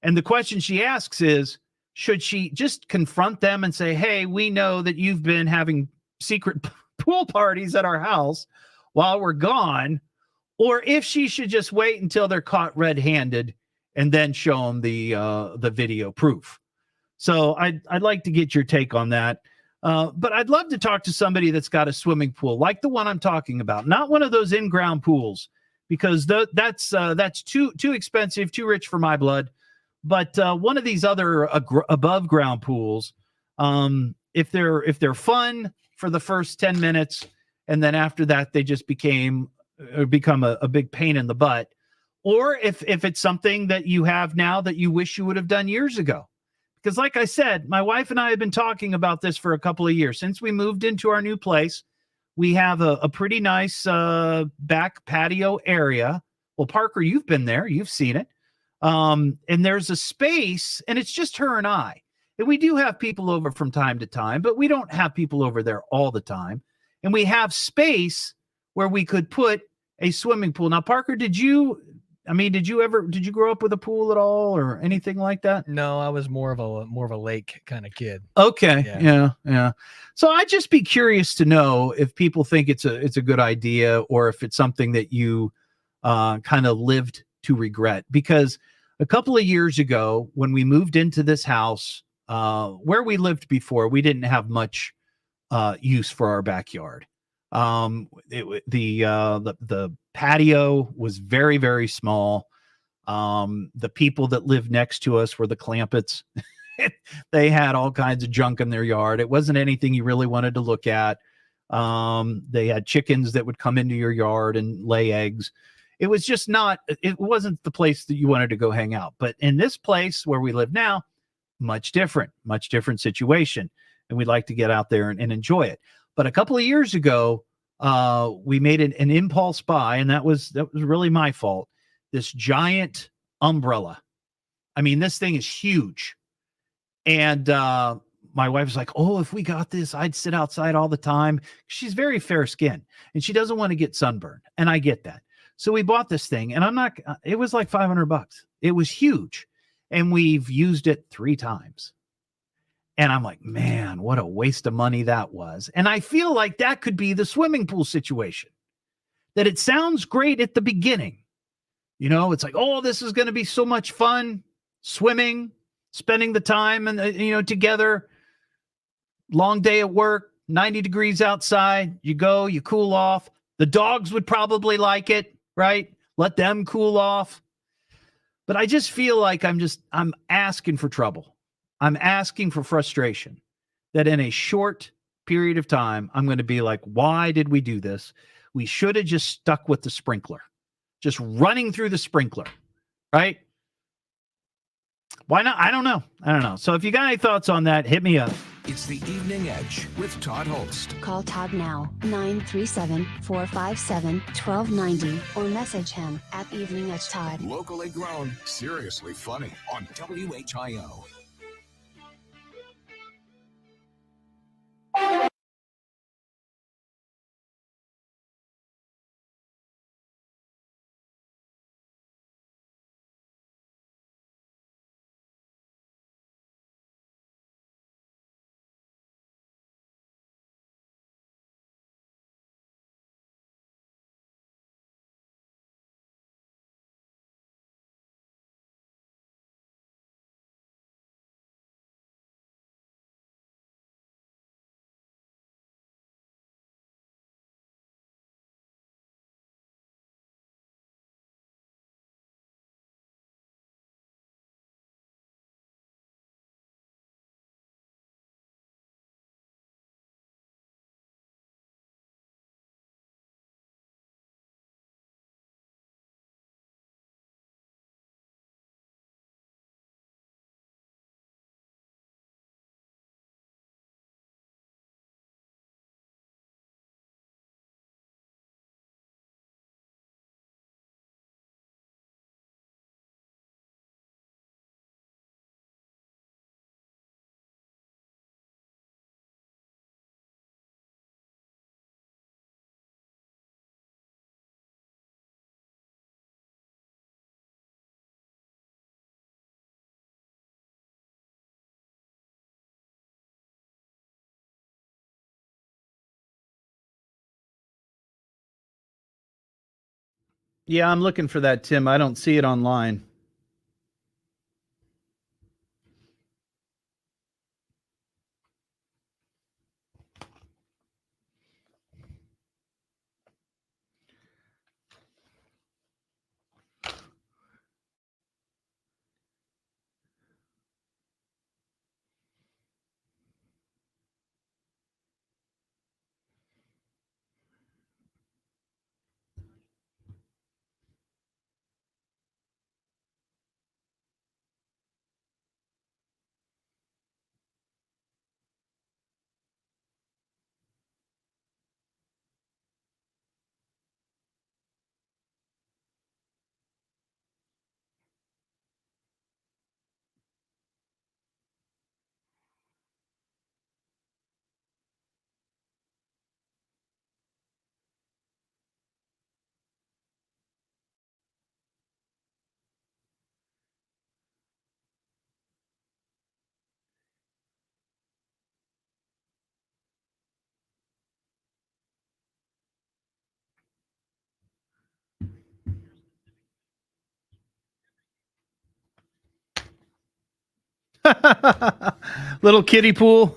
And the question she asks is, should she just confront them and say, "Hey, we know that you've been having secret pool parties at our house while we're gone," or if she should just wait until they're caught red-handed and then show them the video proof. So I'd like to get your take on that. But I'd love to talk to somebody that's got a swimming pool like the one I'm talking about, not one of those in-ground pools, because that's too expensive, too rich for my blood. But one of these other above ground pools, if they're fun for the first 10 minutes, and then after that they just become a big pain in the butt, or if it's something that you have now that you wish you would have done years ago. Because like I said, my wife and I have been talking about this for a couple of years. Since we moved into our new place, we have a pretty nice back patio area. Well, Parker, you've been there. You've seen it. And there's a space, and it's just her and I. And we do have people over from time to time, but we don't have people over there all the time. And we have space where we could put a swimming pool. Now, Parker, did you grow up with a pool at all or anything like that? No, I was more of a lake kind of kid. Okay. Yeah. So I'd just be curious to know if people think it's a good idea, or if it's something that you kind of lived to regret. Because a couple of years ago, when we moved into this house, where we lived before, we didn't have much use for our backyard. The patio was very, very small. The people that lived next to us were the Clampetts. They had all kinds of junk in their yard. It wasn't anything you really wanted to look at. They had chickens that would come into your yard and lay eggs. It was just not, it wasn't the place that you wanted to go hang out. But in this place where we live now, much different situation. And we'd like to get out there and enjoy it. But a couple of years ago, we made an impulse buy, and that was really my fault. This giant umbrella. I mean, this thing is huge. And my wife was like, oh, if we got this, I'd sit outside all the time. She's very fair skinned and she doesn't want to get sunburned. And I get that. So we bought this thing, and it was like $500. It was huge. And we've used it 3 times. And I'm like, man, what a waste of money that was. And I feel like that could be the swimming pool situation. That it sounds great at the beginning. You know, it's like, oh, this is going to be so much fun. Swimming, spending the time and, together. Long day at work, 90 degrees outside. You go, you cool off. The dogs would probably like it, right? Let them cool off. But I just feel like I'm asking for trouble. I'm asking for frustration that in a short period of time, I'm going to be like, why did we do this? We should have just stuck with the sprinkler, just running through the sprinkler, right? Why not? I don't know. So if you got any thoughts on that, hit me up. It's the Evening Edge with Todd Hollst. Call Todd now, 937-457-1290, or message him at Evening Edge Todd. Locally grown, seriously funny on WHIO. Yeah, I'm looking for that, Tim. I don't see it online. Little kiddie pool.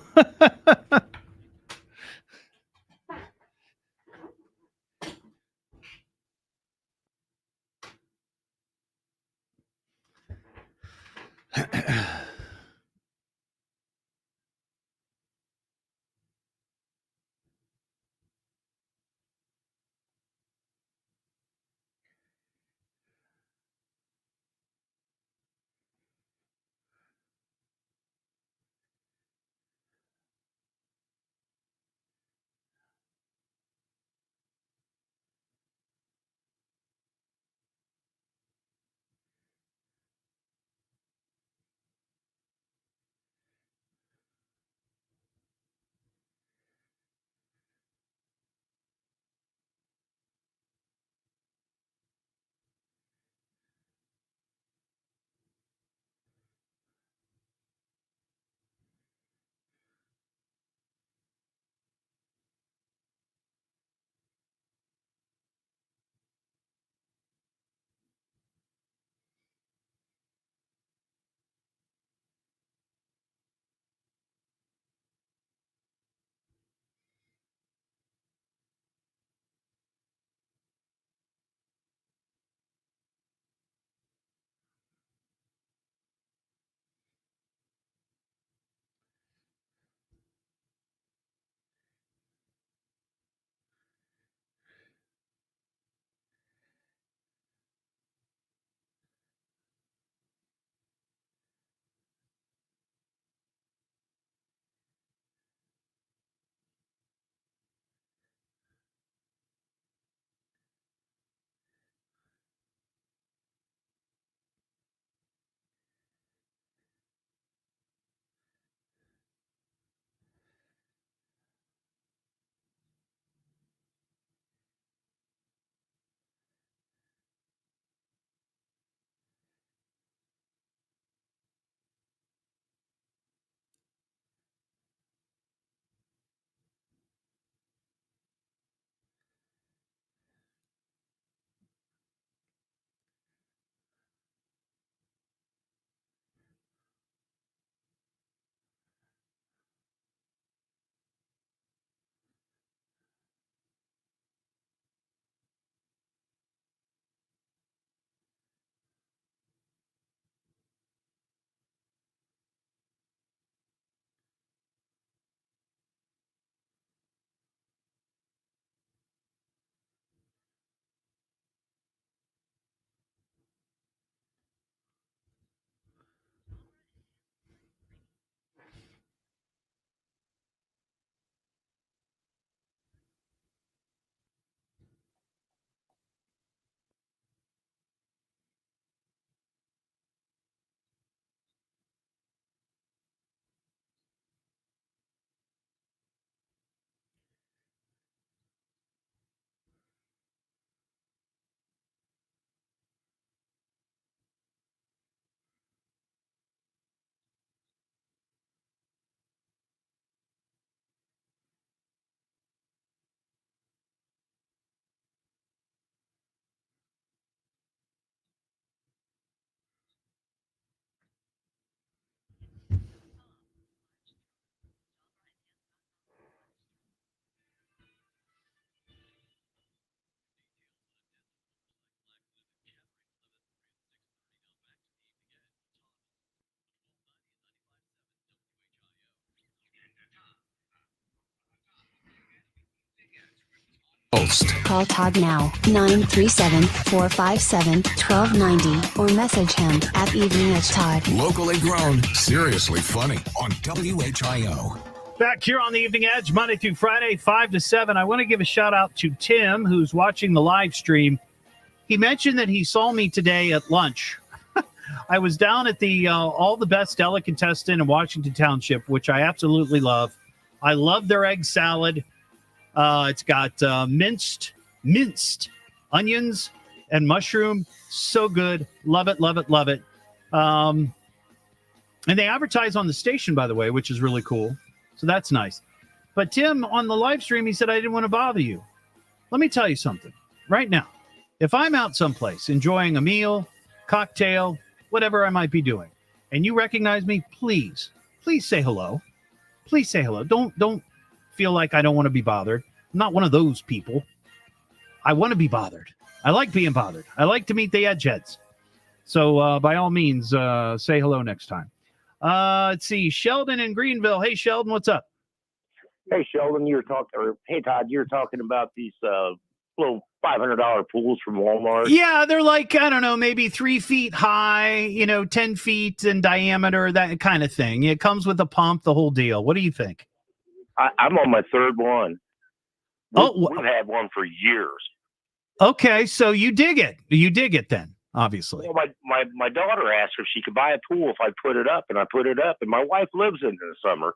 Call Todd now, 937-457-1290, or message him at Evening Edge Todd. Locally grown, seriously funny on WHIO. Back here on the Evening Edge, Monday through Friday, 5 to 7. I want to give a shout out to Tim, who's watching the live stream. He mentioned that he saw me today at lunch. I was down at the All the Best Delicatessen in Washington Township, which I absolutely love. I love their egg salad. It's got minced onions and mushroom. So good. Love it, love it, love it. And they advertise on the station, by the way, which is really cool. So that's nice. But Tim, on the live stream, he said, I didn't want to bother you. Let me tell you something right now. If I'm out someplace enjoying a meal, cocktail, whatever I might be doing, and you recognize me, please say hello. Please say hello. Don't feel like I don't want to be bothered. I'm not one of those people. I want to be bothered. I like being bothered. I like to meet the edgeheads. So by all means, say hello next time. Let's see. Sheldon in Greenville. Hey, Sheldon, what's up? Hey, Sheldon, hey, Todd, you were talking about these little $500 pools from Walmart. Yeah, they're like, I don't know, maybe 3 feet high, 10 feet in diameter, that kind of thing. It comes with a pump, the whole deal. What do you think? I'm on my third one. We've had one for years. Okay, so you dig it. You dig it then, obviously. Well, my daughter asked if she could buy a pool if I put it up, and I put it up, and my wife lives in the summer.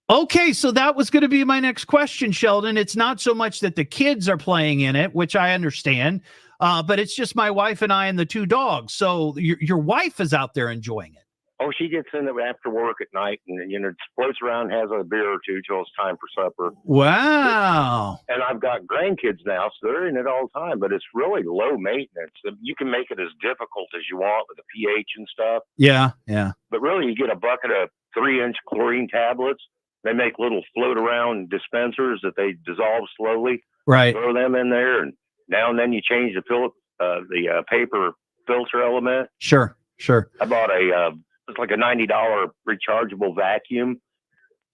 Okay, so that was going to be my next question, Sheldon. It's not so much that the kids are playing in it, which I understand, but it's just my wife and I and the 2 dogs. So your wife is out there enjoying it. Oh, she gets in there after work at night and, floats around, has a beer or two till it's time for supper. Wow. And I've got grandkids now, so they're in it all the time, but it's really low maintenance. You can make it as difficult as you want with the pH and stuff. Yeah, yeah. But really, you get a bucket of 3-inch chlorine tablets. They make little float around dispensers that they dissolve slowly. Right. Throw them in there, and now and then you change the paper filter element. Sure. I bought it's like a $90 rechargeable vacuum.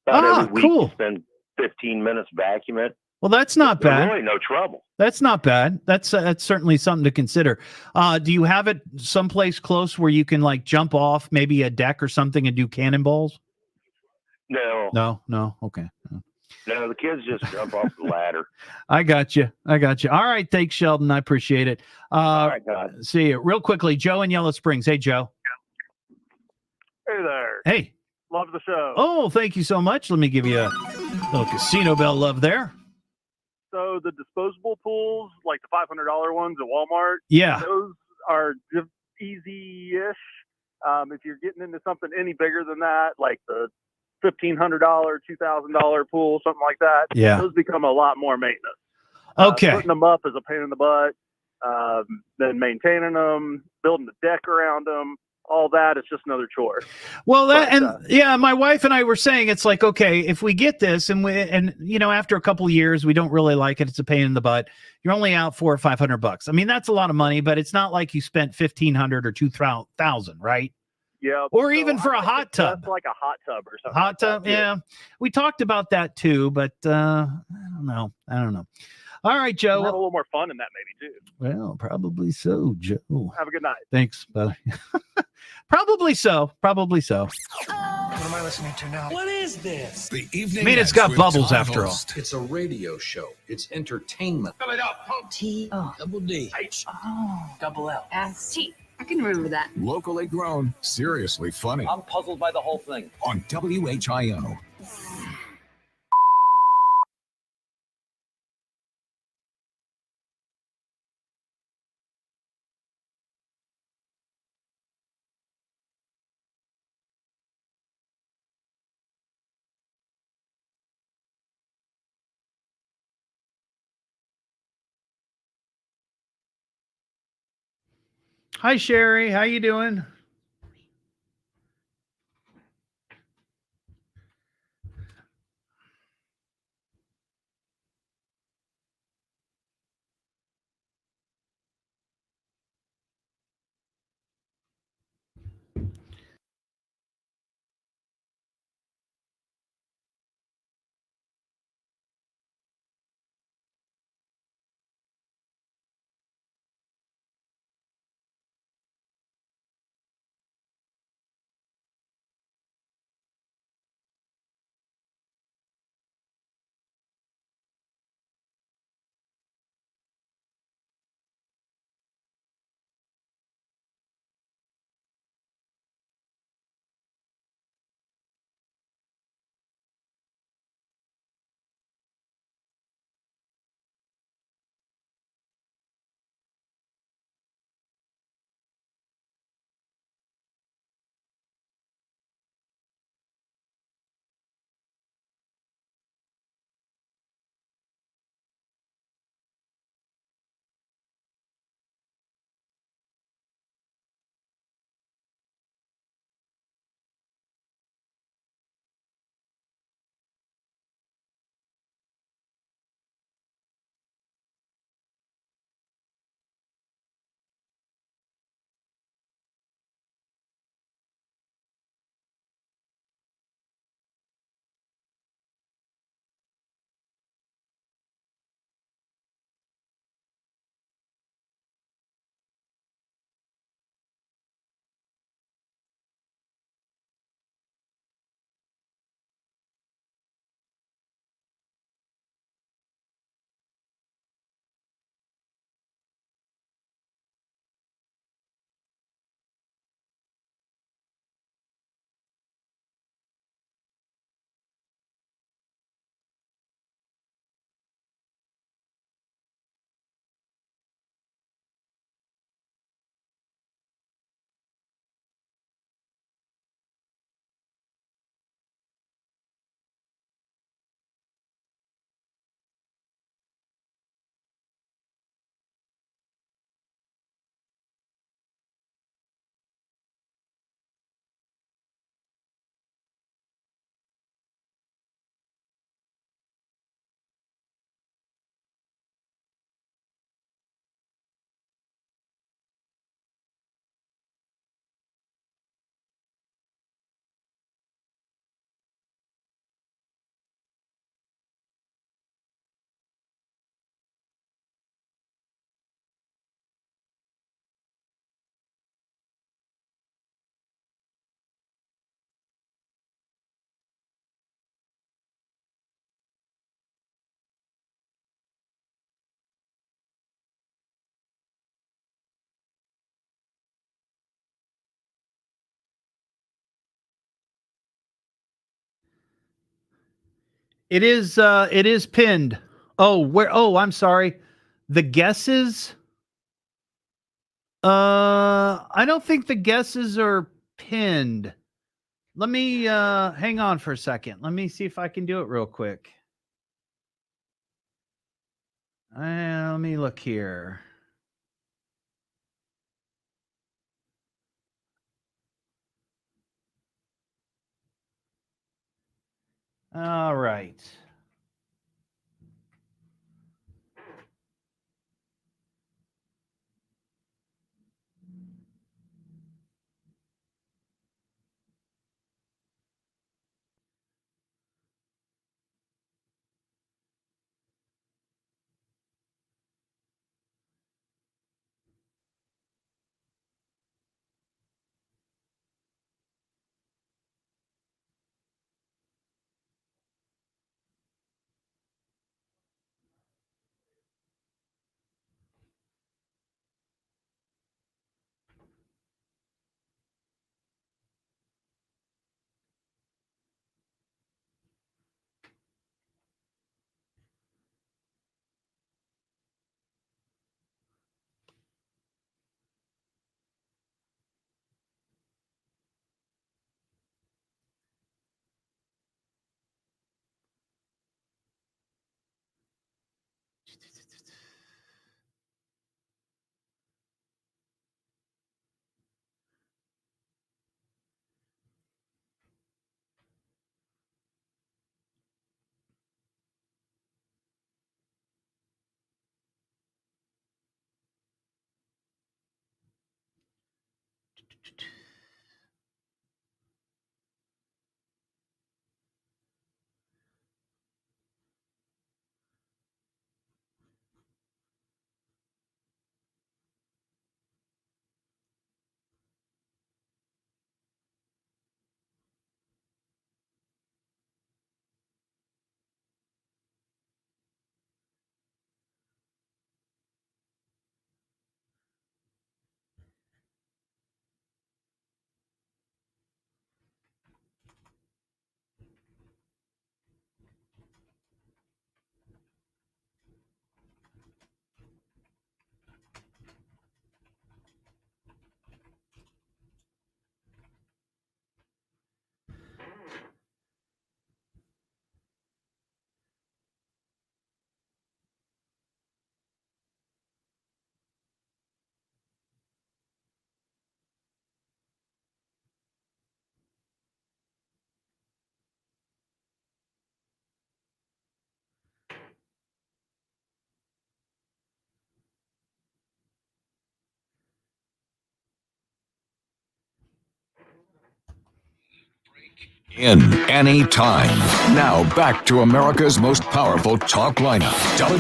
About every week, cool. You spend 15 minutes vacuuming it. Well, that's not bad. Really no trouble. That's not bad. That's certainly something to consider. Do you have it someplace close where you can like jump off maybe a deck or something and do cannonballs? No. Okay. No, the kids just jump off the ladder. I got you. All right. Thanks, Sheldon. I appreciate it. All right, God. See you real quickly. Joe in Yellow Springs. Hey, Joe. Hey there. Hey. Love the show. Oh, thank you so much. Let me give you a little casino bell love there. So the disposable pools, like the $500 ones at Walmart, yeah, those are just easy-ish. If you're getting into something any bigger than that, like the $1,500, $2,000 pool, something like that, yeah, those become a lot more maintenance. Okay. Putting them up is a pain in the butt. Then maintaining them, building the deck around them, all that, it's just another chore. Well, my wife and I were saying it's like, okay, if we get this and after a couple of years we don't really like it, it's a pain in the butt. You're only out $400 or $500. I mean, that's a lot of money, but it's not like you spent $1,500 or $2,000, right? Yeah. Or even for a hot tub. That's like a hot tub or something. Hot tub, yeah. We talked about that too, but I don't know. All right, Joe. We'll have a little more fun in that maybe too. Well, probably so, Joe. Have a good night. Thanks, buddy. Probably so. What am I listening to now? What is this? The Evening I mean, it's Edge got with bubbles Todd after all. Hollst. It's a radio show. It's entertainment. Fill it up. Double D. H. Double L. S-T. I can remember that. Locally grown, seriously funny I'm puzzled by the whole thing. on WHIO. Hi, Sherry. How you doing? It is pinned. I'm sorry. The guesses. I don't think the guesses are pinned. Let me hang on for a second. Let me see if I can do it real quick. Let me look here. All right. In anytime. Now back to America's most powerful talk lineup, WHIO.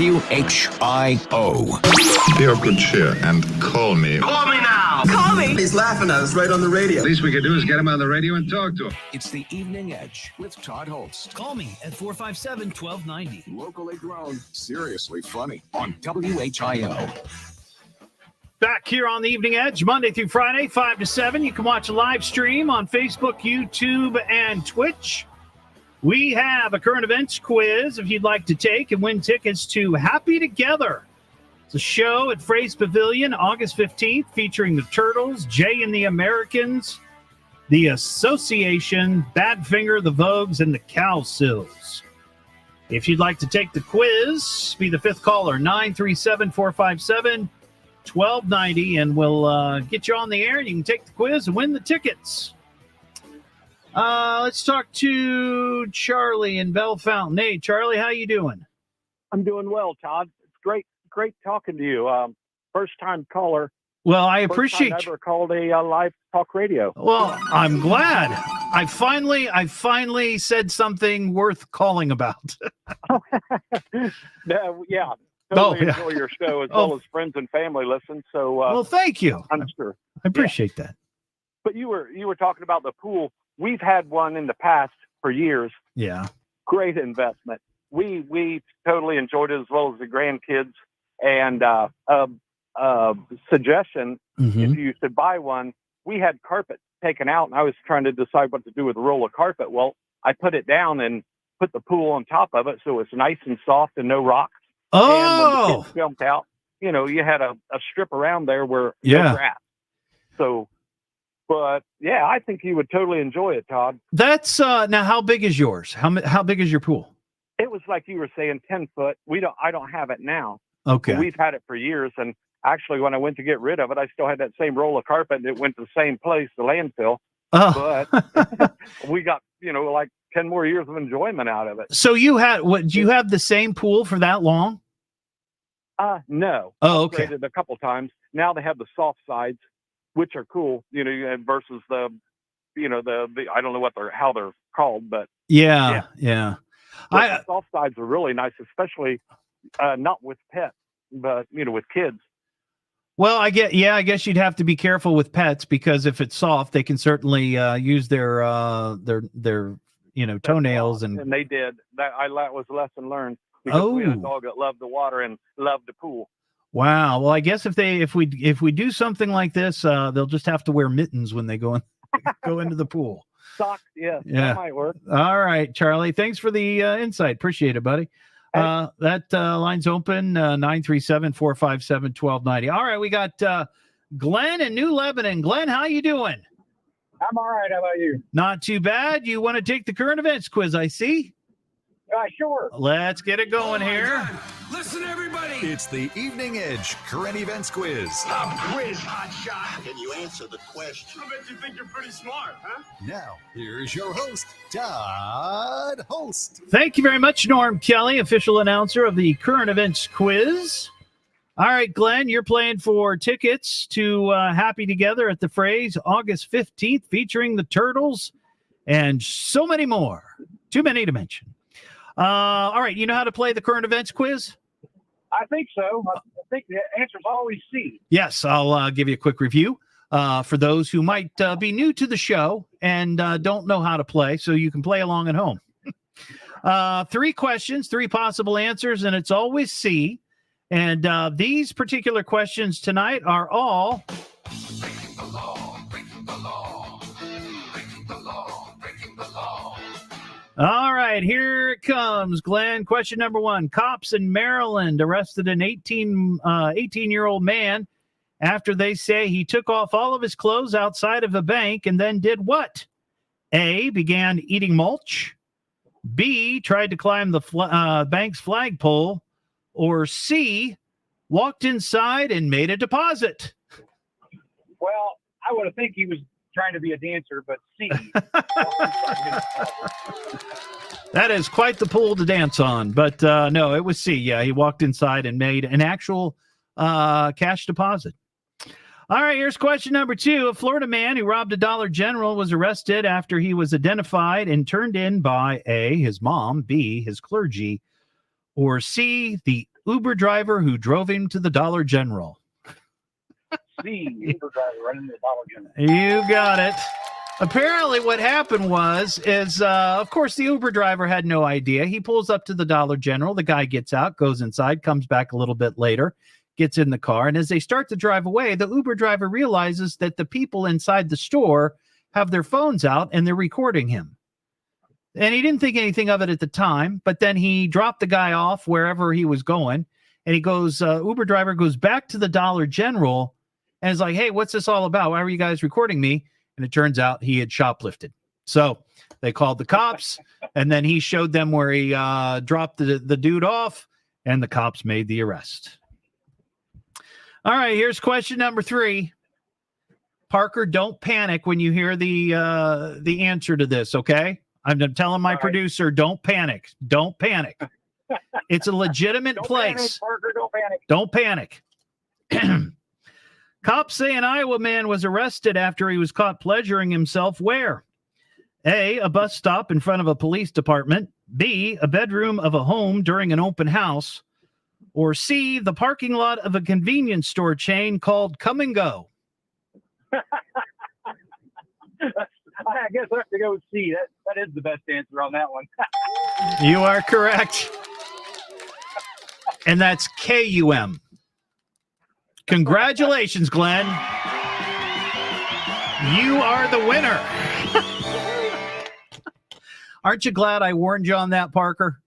Be of good cheer and call me. Call me now! Call me! He's laughing at us right on the radio. Least we could do is get him on the radio and talk to him. It's the Evening Edge with Todd Hollst. Call me at 457-1290. Locally grown, seriously funny on WHIO. Back here on the Evening Edge, Monday through Friday, 5 to 7. You can watch a live stream on Facebook, YouTube, and Twitch. We have a current events quiz if you'd like to take and win tickets to Happy Together. It's a show at Fraze Pavilion, August 15th, featuring the Turtles, Jay and the Americans, the Association, Badfinger, the Vogues, and the Cowsills. If you'd like to take the quiz, be the fifth caller, 937-457-1290, and we'll get you on the air and you can take the quiz and win the tickets. Let's talk to Charlie in Bell Fountain. Hey, Charlie, how you doing? I'm doing well, Todd. It's great talking to you. First time caller. Well, I appreciate First time ever called a live talk radio. Well, I'm glad. I finally said something worth calling about. Yeah. Totally enjoy your show as well as friends and family listen. So, well, thank you. I'm sure. I appreciate that. But you were talking about the pool. We've had one in the past for years. Yeah. Great investment. We totally enjoyed it as well as the grandkids. And suggestion, if you should buy one, we had carpet taken out, and I was trying to decide what to do with a roll of carpet. Well, I put it down and put the pool on top of it so it's nice and soft and no rocks. Oh, and when the kids jumped out, you had a strip around there where no grass. So, but yeah, I think you would totally enjoy it, Todd. That's now. How big is yours? How big is your pool? It was like you were saying, 10 foot. I don't have it now. Okay. But we've had it for years, and actually, when I went to get rid of it, I still had that same roll of carpet, and it went to the same place, the landfill. Oh. But we got like 10 more years of enjoyment out of it. So you had what? Do you have the same pool for that long? No. Oh, okay. Upgraded a couple times. Now they have the soft sides, which are cool. Versus the I don't know how they're called, but yeah. The soft sides are really nice, especially not with pets, but with kids. Well, I guess you'd have to be careful with pets because if it's soft, they can certainly use their toenails and they did that. That was a lesson learned because we had a dog that loved the water and loved the pool. Wow. Well, I guess if we do something like this, they'll just have to wear mittens when they go into the pool. Socks, that might work. All right, Charlie. Thanks for the insight. Appreciate it, buddy. That line's open, 937-457-1290. All right, we got Glenn in New Lebanon. Glenn, how you doing? I'm all right. How about you? Not too bad. You want to take the current events quiz, I see. Sure. Let's get it going here. Listen, everybody. It's the Evening Edge Current Events Quiz. Quiz, hotshot. Can you answer the question? I bet you think you're pretty smart, huh? Now, here's your host, Todd Hollst. Thank you very much, Norm Kelly, official announcer of the Current Events Quiz. All right, Glenn, you're playing for tickets to Happy Together at the Phrase August 15th, featuring the Turtles and so many more. Too many to mention. All right, you know how to play the Current Events Quiz? I think so. I think the answer's always C. Yes, I'll give you a quick review for those who might be new to the show and don't know how to play, so you can play along at home. 3 questions, 3 possible answers, and it's always C. And these particular questions tonight are all... Breaking the law, breaking the law, breaking the law, breaking the law. All right, here it comes, Glenn. Question number 1. Cops in Maryland arrested an 18-year-old man after they say he took off all of his clothes outside of a bank and then did what? A, began eating mulch. B, tried to climb the bank's flagpole. Or C, walked inside and made a deposit. Well, I would think he was trying to be a dancer, but C. That is quite the pool to dance on, but no, it was C. Yeah, he walked inside and made an actual cash deposit. All right, here's question number 2. A Florida man who robbed a Dollar General was arrested after he was identified and turned in by A, his mom, B, his clergy, or C, the Uber driver who drove him to the Dollar General. C, Uber driver running the Dollar General. You got it. Apparently what happened is, of course, the Uber driver had no idea. He pulls up to the Dollar General. The guy gets out, goes inside, comes back a little bit later, gets in the car. And as they start to drive away, the Uber driver realizes that the people inside the store have their phones out and they're recording him. And he didn't think anything of it at the time, but then he dropped the guy off wherever he was going. And he goes, Uber driver goes back to the Dollar General and is like, hey, what's this all about? Why were you guys recording me? And it turns out he had shoplifted. So they called the cops, and then he showed them where he dropped the dude off, and the cops made the arrest. All right, here's question number 3. Parker, don't panic when you hear the answer to this, okay? I'm telling my producer, don't panic. Don't panic. It's a legitimate place. Panic, Parker, don't panic. Cops say an Iowa man was arrested after he was caught pleasuring himself where? A, a bus stop in front of a police department. B, a bedroom of a home during an open house. Or C, the parking lot of a convenience store chain called Come and Go. I guess I have to go with C. That is the best answer on that one. You are correct. And that's KUM. Congratulations, Glenn. You are the winner. Aren't you glad I warned you on that, Parker?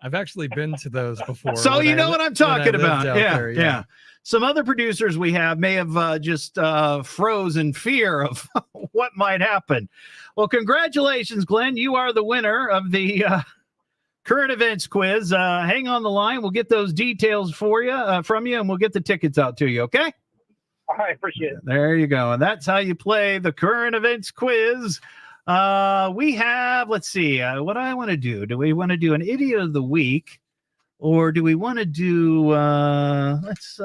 I've actually been to those before. So you know what I'm talking about. Yeah, Yeah. Some other producers we have may have just froze in fear of what might happen. Well, congratulations, Glenn. You are the winner of the current events quiz. Hang on the line. We'll get those details for you from you, and we'll get the tickets out to you, okay? All right, appreciate it. There you go. And that's how you play the current events quiz. We have, let's see, what do I want to do? Do we want to do an idiot of the week, or do we want to do, let's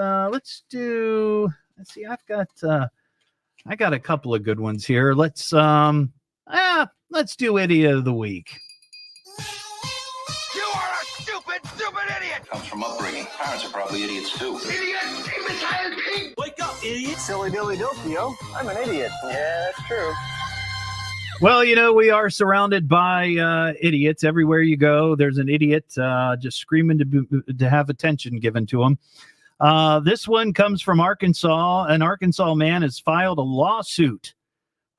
see, I got a couple of good ones here. Let's do idiot of the week. You are a stupid idiot! Comes from upbringing. Parents are probably idiots too. Idiot! Imbecile pig! Wake up, idiot. Silly dilly dilpio. I'm an idiot. Yeah, that's true. Well, you know, we are surrounded by idiots. Everywhere you go, there's an idiot just screaming to have attention given to him. This one comes from Arkansas. An Arkansas man has filed a lawsuit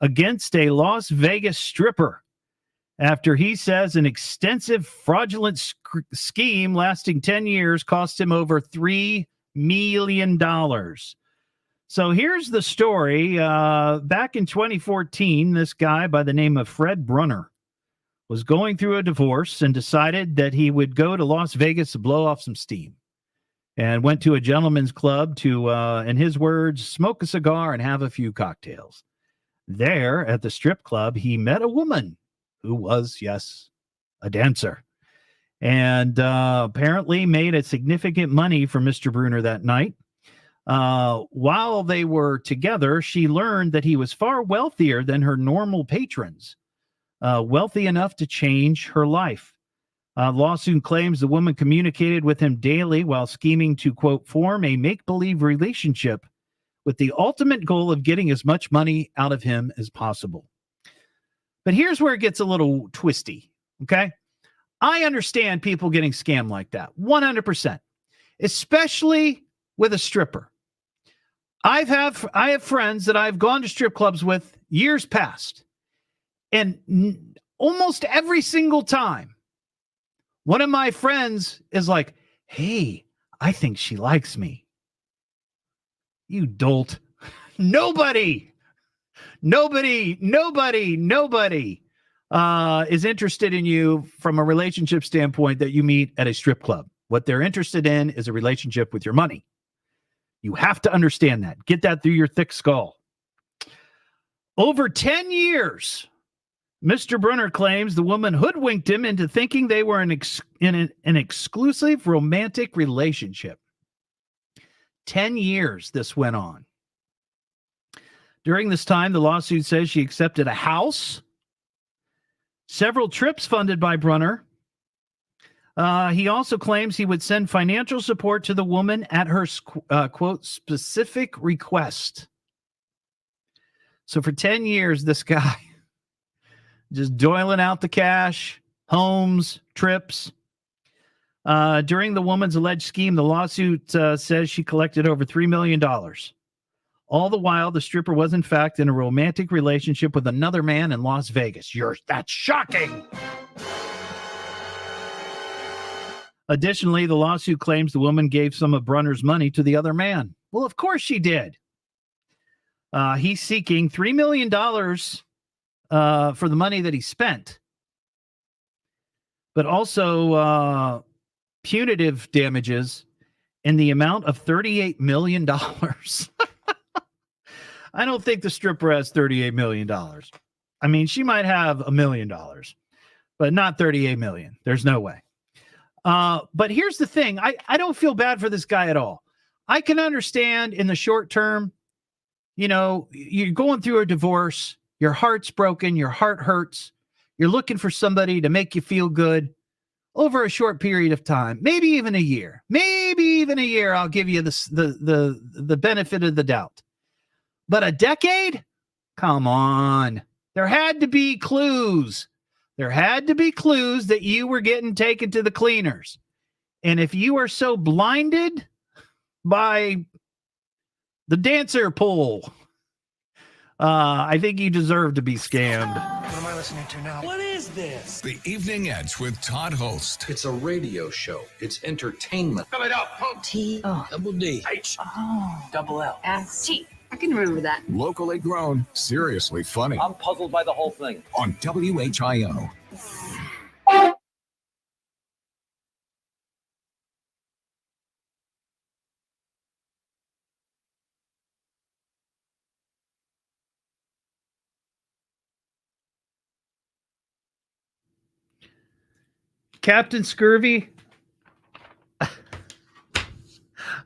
against a Las Vegas stripper after he says an extensive fraudulent scheme lasting 10 years cost him over $3 million. So here's the story. Back in 2014, this guy by the name of Fred Brunner was going through a divorce and decided that he would go to Las Vegas to blow off some steam, and went to a gentleman's club to, in his words, smoke a cigar and have a few cocktails. There at the strip club, he met a woman who was, yes, a dancer, and apparently made a significant money for Mr. Brunner that night. While they were together, she learned that he was far wealthier than her normal patrons, wealthy enough to change her life. Lawsuit claims the woman communicated with him daily while scheming to, quote, form a make-believe relationship with the ultimate goal of getting as much money out of him as possible. But here's where it gets a little twisty, okay? I understand people getting scammed like that, 100%, especially with a stripper. I have friends that I've gone to strip clubs with years past, and almost every single time, one of my friends is like, hey, I think she likes me. You dolt. Nobody is interested in you from a relationship standpoint that you meet at a strip club. What they're interested in is a relationship with your money. You have to understand that. Get that through your thick skull. Over 10 years, Mr. Brunner claims the woman hoodwinked him into thinking they were in an exclusive romantic relationship. 10 years this went on. During this time, the lawsuit says she accepted a house, several trips funded by Brunner. He also claims he would send financial support to the woman at her, quote, specific request. So for 10 years, this guy just doling out the cash, homes, trips. During the woman's alleged scheme, the lawsuit says she collected over $3 million. All the while, the stripper was, in fact, in a romantic relationship with another man in Las Vegas. That's shocking. Additionally, the lawsuit claims the woman gave some of Brunner's money to the other man. Well, of course she did. He's seeking $3 million for the money that he spent, but also punitive damages in the amount of $38 million. I don't think the stripper has $38 million. I mean, she might have $1 million, but not $38 million. There's no way. But here's the thing. I don't feel bad for this guy at all. I can understand in the short term, you know, you're going through a divorce, your heart's broken, your heart hurts. You're looking for somebody to make you feel good over a short period of time, maybe even a year. I'll give you the benefit of the doubt. But a decade? Come on. There had to be clues. There had to be clues that you were getting taken to the cleaners. And if you are so blinded by the dancer pool, I think you deserve to be scammed. listening to now? What is this? The Evening Edge with Todd Hollst. It's a radio show. It's entertainment. Spell it out, punk. Double D. H. Double L. S-T. I can remember that. Locally grown, seriously funny. I'm puzzled by the whole thing. On WHIO. Captain Scurvy,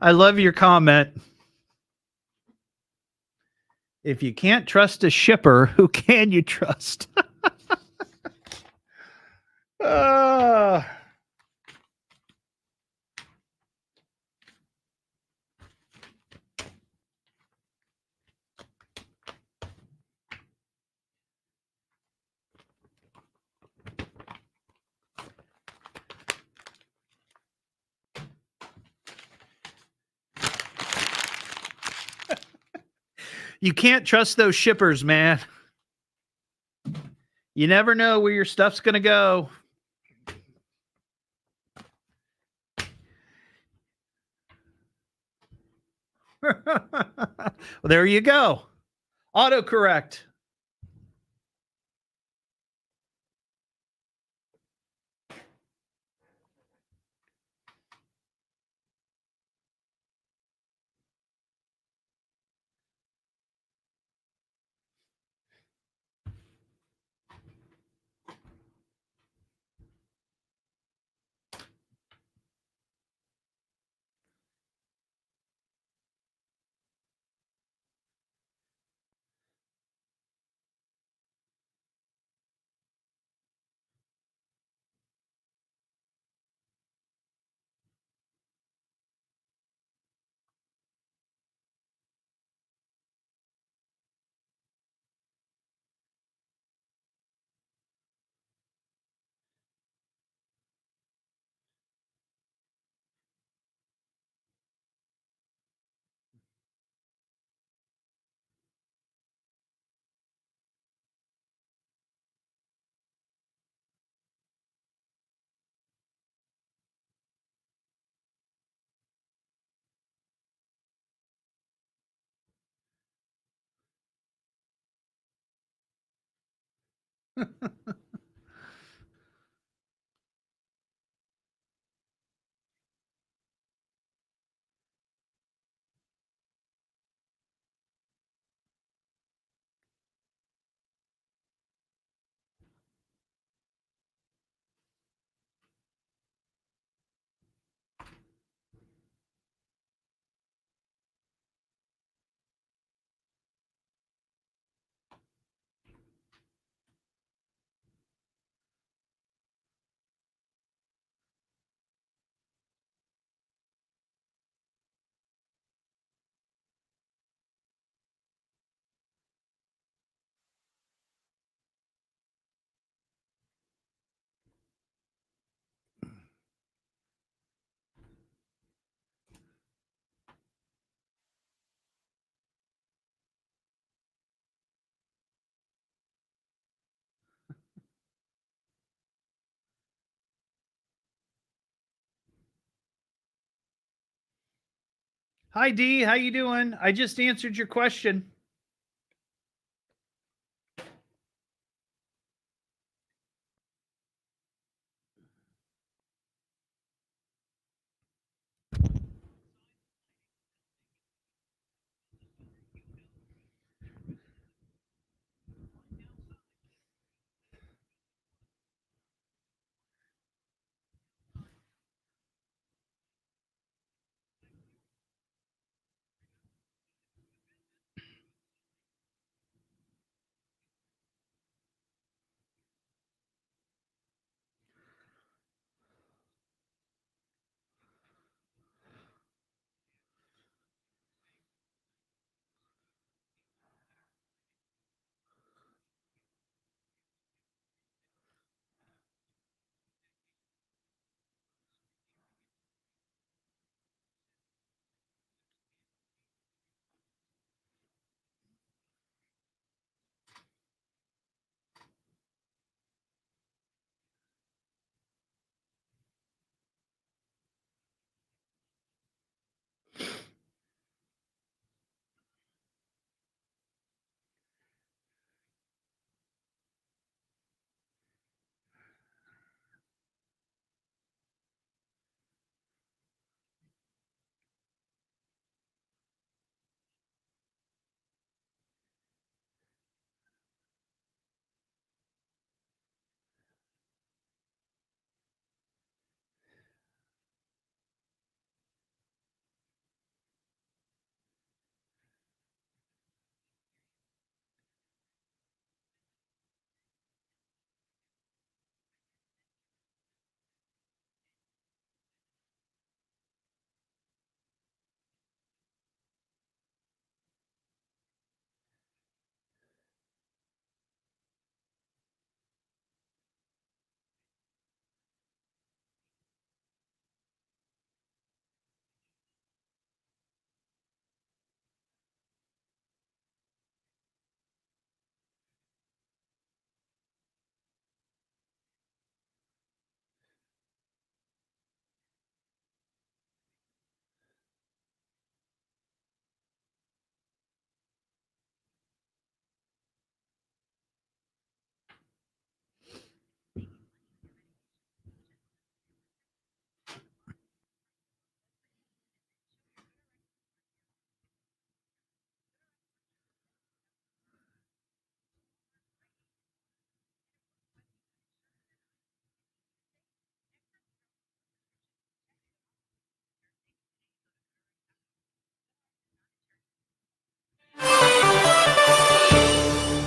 I love your comment. If you can't trust a shipper, who can you trust? You can't trust those shippers, man. You never know where your stuff's going to go. Well, there you go. Autocorrect. Hi, Dee. How you doing? I just answered your question.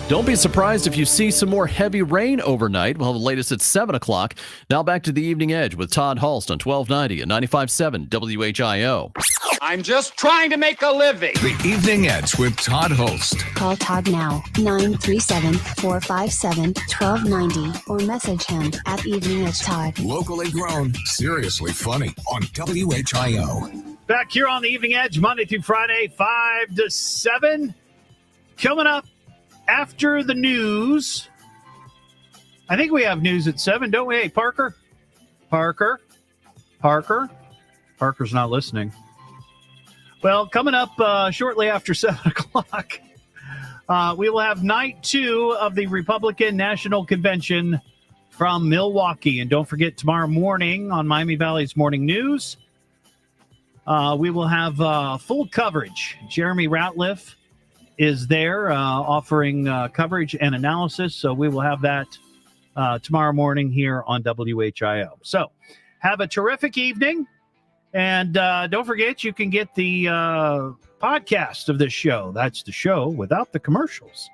Don't be surprised if you see some more heavy rain overnight. We'll have the latest at 7 o'clock. Now back to the Evening Edge with Todd Hollst on 1290 and 95.7 WHIO. I'm just trying to make a living. The Evening Edge with Todd Hollst. Call Todd now, 937-457-1290, or message him at Evening Edge Todd. Locally grown, seriously funny on WHIO. Back here on the Evening Edge, Monday through Friday, 5 to 7. Coming up after the news. I think we have news at 7, don't we? Hey, Parker? Parker's not listening. Well, coming up shortly after 7 o'clock, we will have night 2 of the Republican National Convention from Milwaukee. And don't forget, tomorrow morning on Miami Valley's Morning News, we will have full coverage. Jeremy Ratliff is there offering coverage and analysis. So we will have that tomorrow morning here on WHIO. So have a terrific evening. And don't forget, you can get the podcast of this show. That's the show without the commercials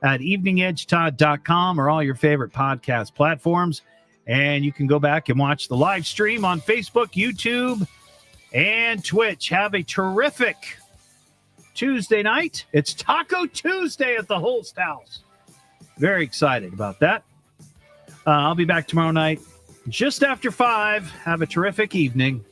at eveningedgetodd.com or all your favorite podcast platforms. And you can go back and watch the live stream on Facebook, YouTube, and Twitch. Have a terrific Tuesday night. It's Taco Tuesday at the Hollst House. Very excited about that. I'll be back tomorrow night just after 5. Have a terrific evening.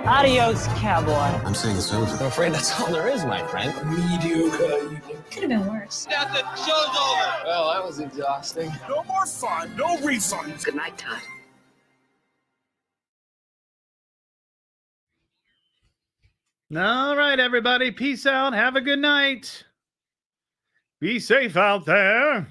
Adios, cowboy. I'm saying it's over. I'm afraid that's all there is, my friend. Mediocre. Could have been worse. That's it. Show's over. Well, that was exhausting. No more fun, no refunds. Good night, Todd. All right, everybody. Peace out. Have a good night. Be safe out there.